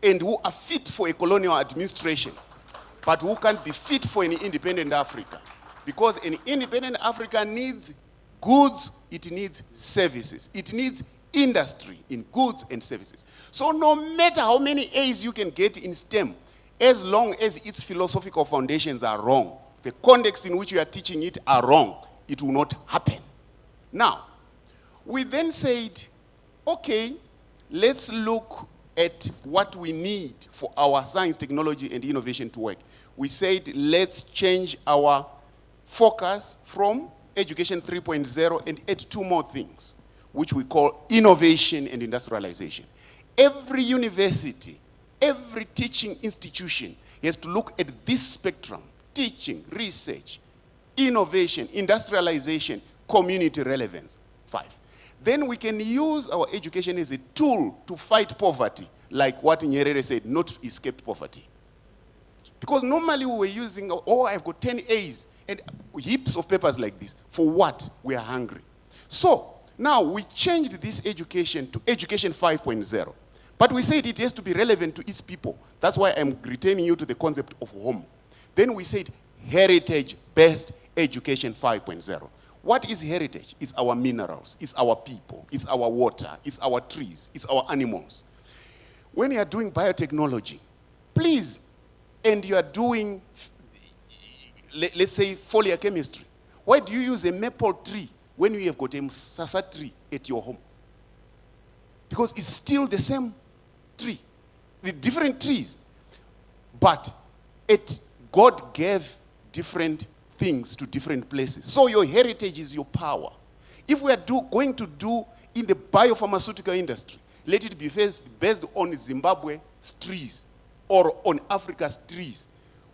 [SPEAKER 6] And who are fit for a colonial administration, but who can't be fit for an independent Africa. Because an independent Africa needs goods, it needs services. It needs industry in goods and services. So no matter how many A's you can get in STEM, as long as its philosophical foundations are wrong, the context in which you are teaching it are wrong, it will not happen. Now, we then said, okay, let's look at what we need for our science, technology, and innovation to work. We said, let's change our focus from Education 3.0 and add 2 more things, which we call innovation and industrialization. Every university, every teaching institution has to look at this spectrum: teaching, research, innovation, industrialization, community relevance. 5. Then we can use our education as a tool to fight poverty, like what Nyerere said, not to escape poverty. Because normally we were using, oh, I've got 10 A's and heaps of papers like this. For what? We are hungry. So now we changed this education to Education 5.0. But we said it has to be relevant to its people. That's why I'm returning you to the concept of home. Then we said heritage-based education 5.0. What is heritage? It's our minerals, it's our people, it's our water, it's our trees, it's our animals. When you are doing biotechnology, please, and you are doing, let's say, foliar chemistry, why do you use a maple tree when you have got a sasa tree at your home? Because it's still the same tree, the different trees. But God gave different things to different places. So your heritage is your power. If we are going to do in the biopharmaceutical industry, let it be based on Zimbabwe's trees or on Africa's trees.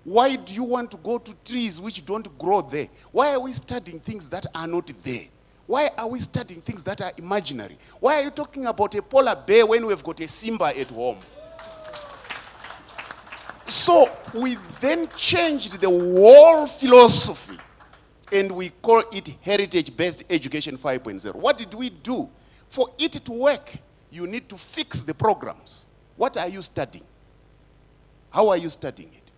[SPEAKER 6] Why do you want to go to trees which don't grow there? Why are we studying things that are not there? Why are we studying things that are imaginary? Why are you talking about a polar bear when we've got a Simba at home? So we then changed the whole philosophy and we call it heritage-based education 5.0. What did we do? For it to work, you need to fix the programs. What are you studying? How are you studying it?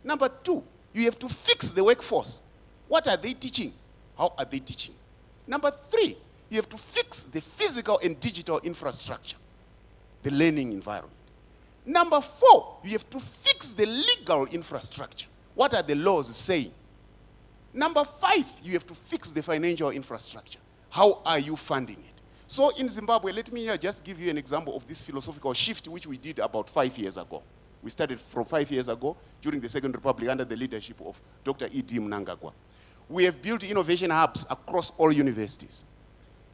[SPEAKER 6] Number two, you have to fix the workforce. What are they teaching? How are they teaching? Number three, you have to fix the physical and digital infrastructure, the learning environment. Number four, you have to fix the legal infrastructure. What are the laws saying? Number five, you have to fix the financial infrastructure. How are you funding it? So in Zimbabwe, let me just give you an example of this philosophical shift which we did about 5 years ago. We started from 5 years ago during the Second Republic under the leadership of Dr. E.D. Mnangagwa. We have built innovation hubs across all universities.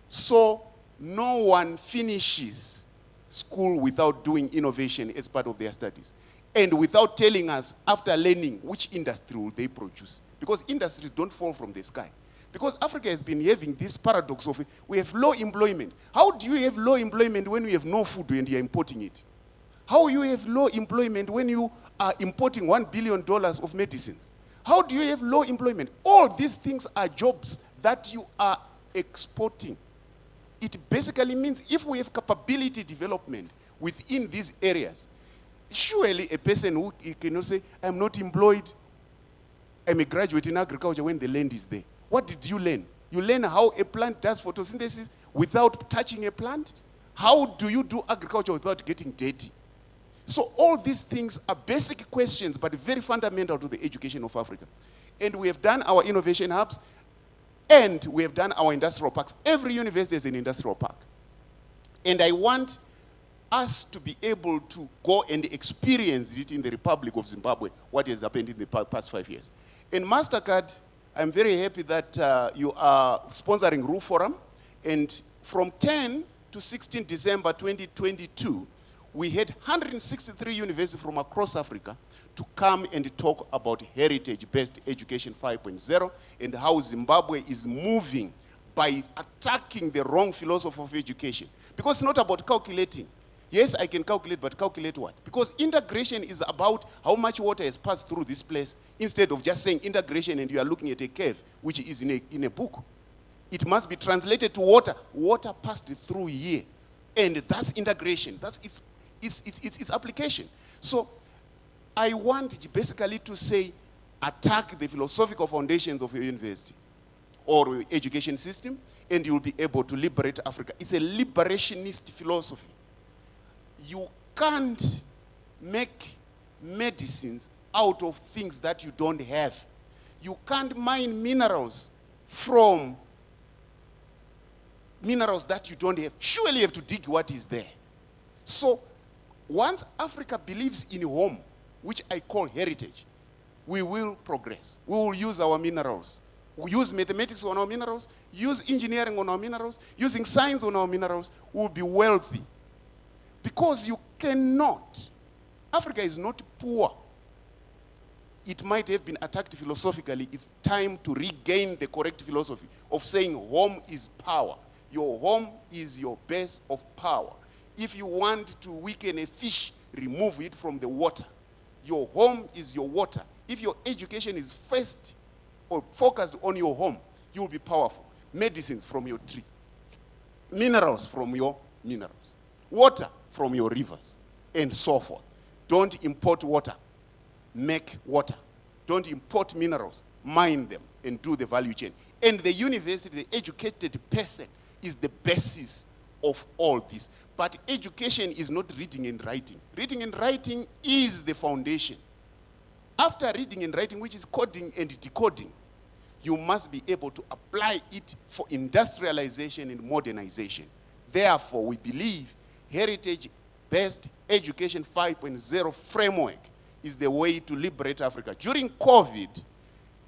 [SPEAKER 6] So no one finishes school without doing innovation as part of their studies. And without telling us, after learning, which industry will they produce. Because industries don't fall from the sky. Because Africa has been having this paradox of, we have low employment. How do you have low employment when we have no food and you're importing it? How do you have low employment when you are importing $1 billion of medicines? How do you have low employment? All these things are jobs that you are exporting. It basically means if we have capability development within these areas, surely a person who cannot say, I'm not employed, I'm a graduate in agriculture when the land is there. What did you learn? You learn how a plant does photosynthesis without touching a plant? How do you do agriculture without getting dirty? So all these things are basic questions, but very fundamental to the education of Africa. And we have done our innovation hubs, and we have done our industrial parks. Every university has an industrial park. And I want us to be able to go and experience it in the Republic of Zimbabwe, what has happened in the past 5 years. In MasterCard, I'm very happy that you are sponsoring RU Forum. And from 10 to 16 December 2022, we had 163 universities from across Africa to come and talk about heritage-based education 5.0 and how Zimbabwe is moving by attacking the wrong philosophy of education. Because it's not about calculating. Yes, I can calculate, but calculate what? Because integration is about how much water has passed through this place instead of just saying integration and you are looking at a curve, which is in a book. It must be translated to water. Water passed through here. And that's integration. That's its application. So I want basically to say, attack the philosophical foundations of your university or your education system, and you'll be able to liberate Africa. It's a liberationist philosophy. You can't make medicines out of things that you don't have. You can't mine minerals from minerals that you don't have. Surely you have to dig what is there. So once Africa believes in home, which I call heritage, we will progress. We will use our minerals. We use mathematics on our minerals, use engineering on our minerals, using science on our minerals. We will be wealthy. Because you cannot. Africa is not poor. It might have been attacked philosophically. It's time to regain the correct philosophy of saying home is power. Your home is your base of power. If you want to weaken a fish, remove it from the water. your home is your water. If your education is first or focused on your home, you will be powerful. Medicines from your tree. Minerals from your minerals. Water from your rivers, and so forth. Don't import water. Make water. Don't import minerals. Mine them and do the value chain. And the university, the educated person, is the basis of all this. But education is not reading and writing. Reading and writing is the foundation. After reading and writing, which is coding and decoding, you must be able to apply it for industrialization and modernization. Therefore, we believe heritage-based education 5.0 framework is the way to liberate Africa. During COVID,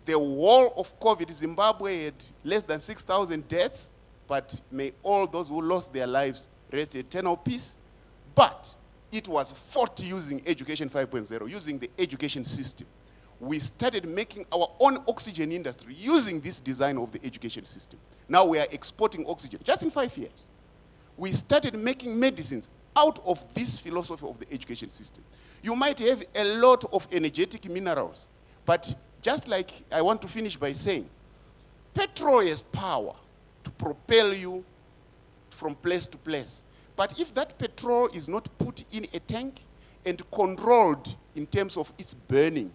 [SPEAKER 6] the whole of COVID, Zimbabwe had less than 6,000 deaths, but may all those who lost their lives rest in eternal peace. But it was fought using Education 5.0, using the education system. We started making our own oxygen industry using this design of the education system. Now we are exporting oxygen, just in 5 years. We started making medicines out of this philosophy of the education system. You might have a lot of energetic minerals, but just like I want to finish by saying, petrol has power to propel you from place to place. But if that petrol is not put in a tank and controlled in terms of its burning,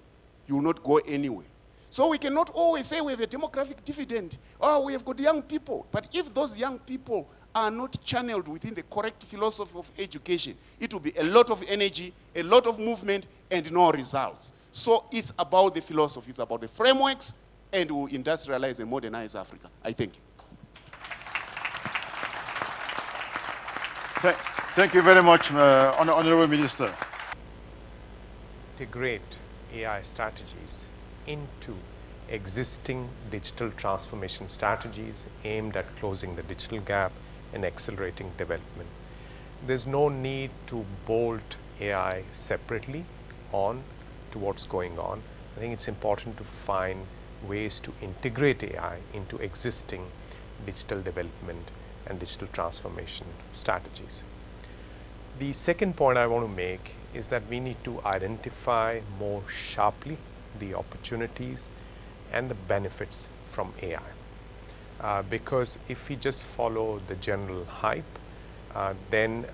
[SPEAKER 6] you will not go anywhere. So we cannot always say we have a demographic dividend. Oh, we have got young people. But if those young people are not channeled within the correct philosophy of education, it will be a lot of energy, a lot of movement, and no results. So it's about the philosophy, it's about the frameworks, and we'll industrialize and modernize Africa. I thank you.
[SPEAKER 1] Thank you very much, Honorable Minister.
[SPEAKER 7] Integrate AI strategies into existing digital transformation strategies aimed at closing the digital gap and accelerating development. There's no need to bolt AI separately on to what's going on. I think it's important to find ways to integrate AI into existing digital development and digital transformation strategies. The second point I want to make is that we need to identify more sharply the opportunities and the benefits from AI. Because if we just follow the general hype, then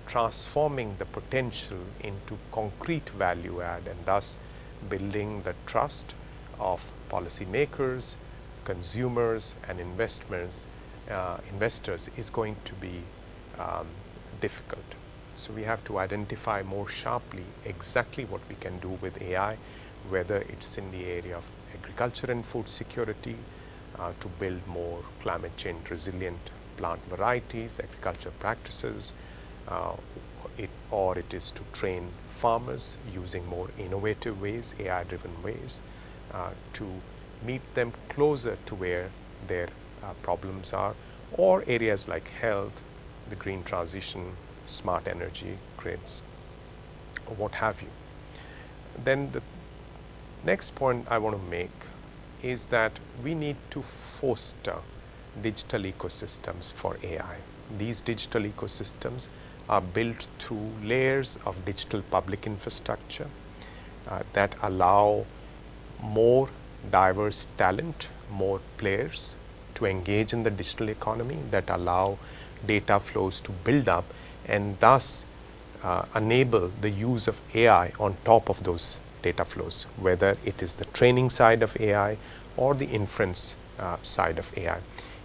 [SPEAKER 7] transforming the potential into concrete value add and thus building the trust of policymakers, consumers, and investors is going to be difficult. So we have to identify more sharply exactly what we can do with AI, whether it's in the area of agriculture and food security, to build more climate change resilient plant varieties, agriculture practices, or it is to train farmers using more innovative ways, AI-driven ways, to meet them closer to where their problems are, or areas like health, the green transition, smart energy grids, or what have you. Then the next point I want to make is that we need to foster digital ecosystems for AI. These digital ecosystems are built through layers of digital public infrastructure that allow more diverse talent, more players to engage in the digital economy, that allow data flows to build up and thus enable the use of AI on top of those data flows, whether it is the training side of AI or the inference side of AI.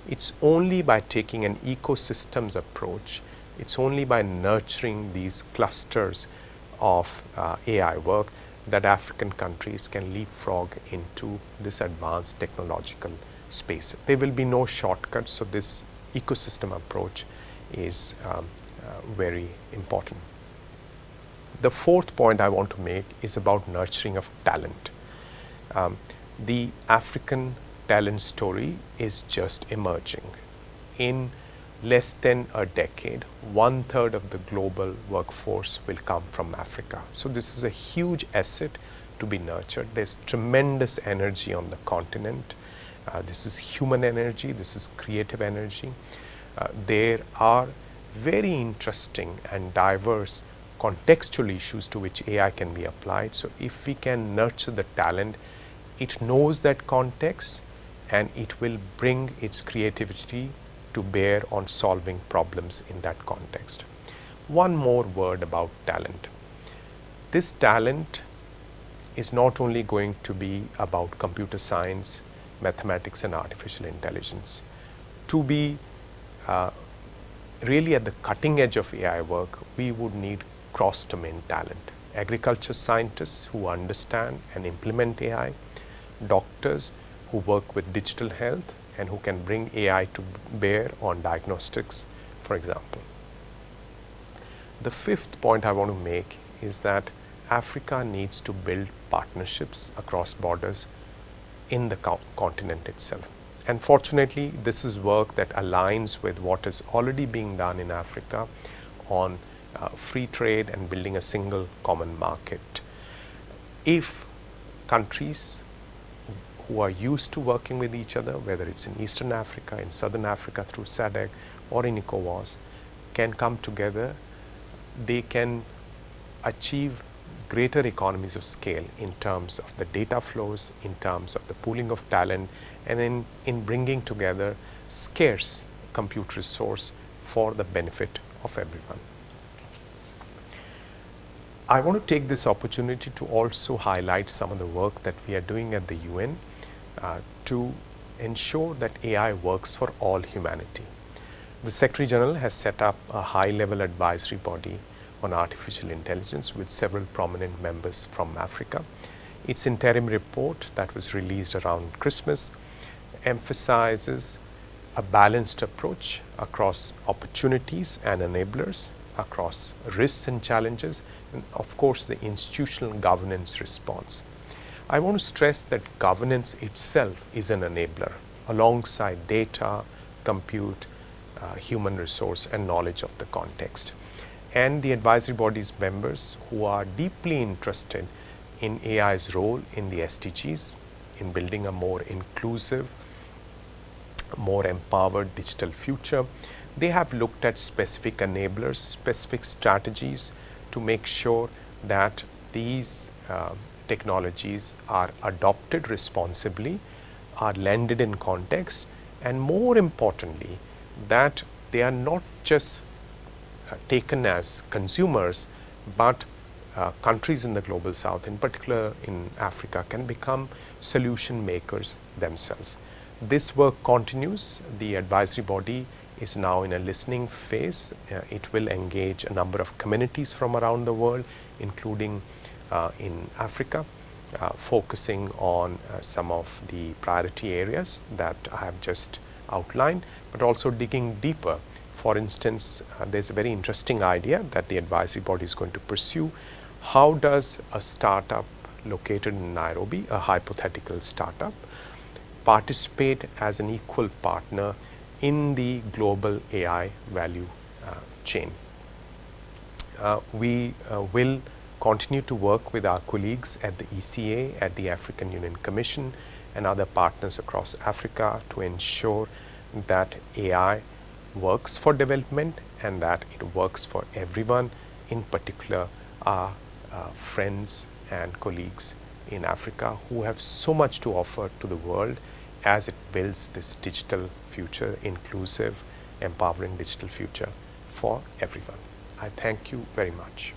[SPEAKER 7] It's only by taking an ecosystems approach, it's only by nurturing these clusters of AI work that African countries can leapfrog into this advanced technological space. There will be no shortcuts, so this ecosystem approach is very important. The fourth point I want to make is about nurturing of talent. The African talent story is just emerging. In less than a decade, 1/3 of the global workforce will come from Africa. So this is a huge asset to be nurtured. There's tremendous energy on the continent. This is human energy, this is creative energy. There are very interesting and diverse contextual issues to which AI can be applied. So, if we can nurture the talent, it knows that context and it will bring its creativity to bear on solving problems in that context. One more word about talent. This talent is not only going to be about computer science, mathematics and artificial intelligence. To be really at the cutting edge of AI work, we would need cross-domain talent. Agriculture scientists who understand and implement AI, doctors who work with digital health and who can bring AI to bear on diagnostics, for example. The fifth point I want to make is that Africa needs to build partnerships across borders in the continent itself. And fortunately, this is work that aligns with what is already being done in Africa on free trade and building a single common market. If countries who are used to working with each other, whether it's in Eastern Africa, in Southern Africa through SADC or in ECOWAS, can come together, they can achieve greater economies of scale in terms of the data flows, in terms of the pooling of talent, and in bringing together scarce compute resource for the benefit of everyone. I want to take this opportunity to also highlight some of the work that we are doing at the UN to ensure that AI works for all humanity. The Secretary General has set up a high-level advisory body on artificial intelligence with several prominent members from Africa. Its interim report that was released around Christmas emphasizes a balanced approach across opportunities and enablers, across risks and challenges, and of course the institutional governance response. I want to stress that governance itself is an enabler alongside data, compute, human resource and knowledge of the context. And the advisory body's members who are deeply interested in AI's role in the SDGs, in building a more inclusive, more empowered digital future, they have looked at specific enablers, specific strategies to make sure that these technologies are adopted responsibly, are landed in context, and more importantly, that they are not just taken as consumers, but countries in the global south, in particular in Africa, can become solution makers themselves. This work continues. The advisory body is now in a listening phase. It will engage a number of communities from around the world, including in Africa, focusing on some of the priority areas that I have just outlined, but also digging deeper. For instance, there's a very interesting idea that the advisory body is going to pursue. How does a startup located in Nairobi, a hypothetical startup, participate as an equal partner in the global AI value chain? We will continue to work with our colleagues at the ECA, at the African Union Commission and other partners across Africa to ensure that AI works for development and that it works for everyone, in particular our friends and colleagues in Africa who have so much to offer to the world as it builds this digital future, inclusive, empowering digital future for everyone. I thank you very much.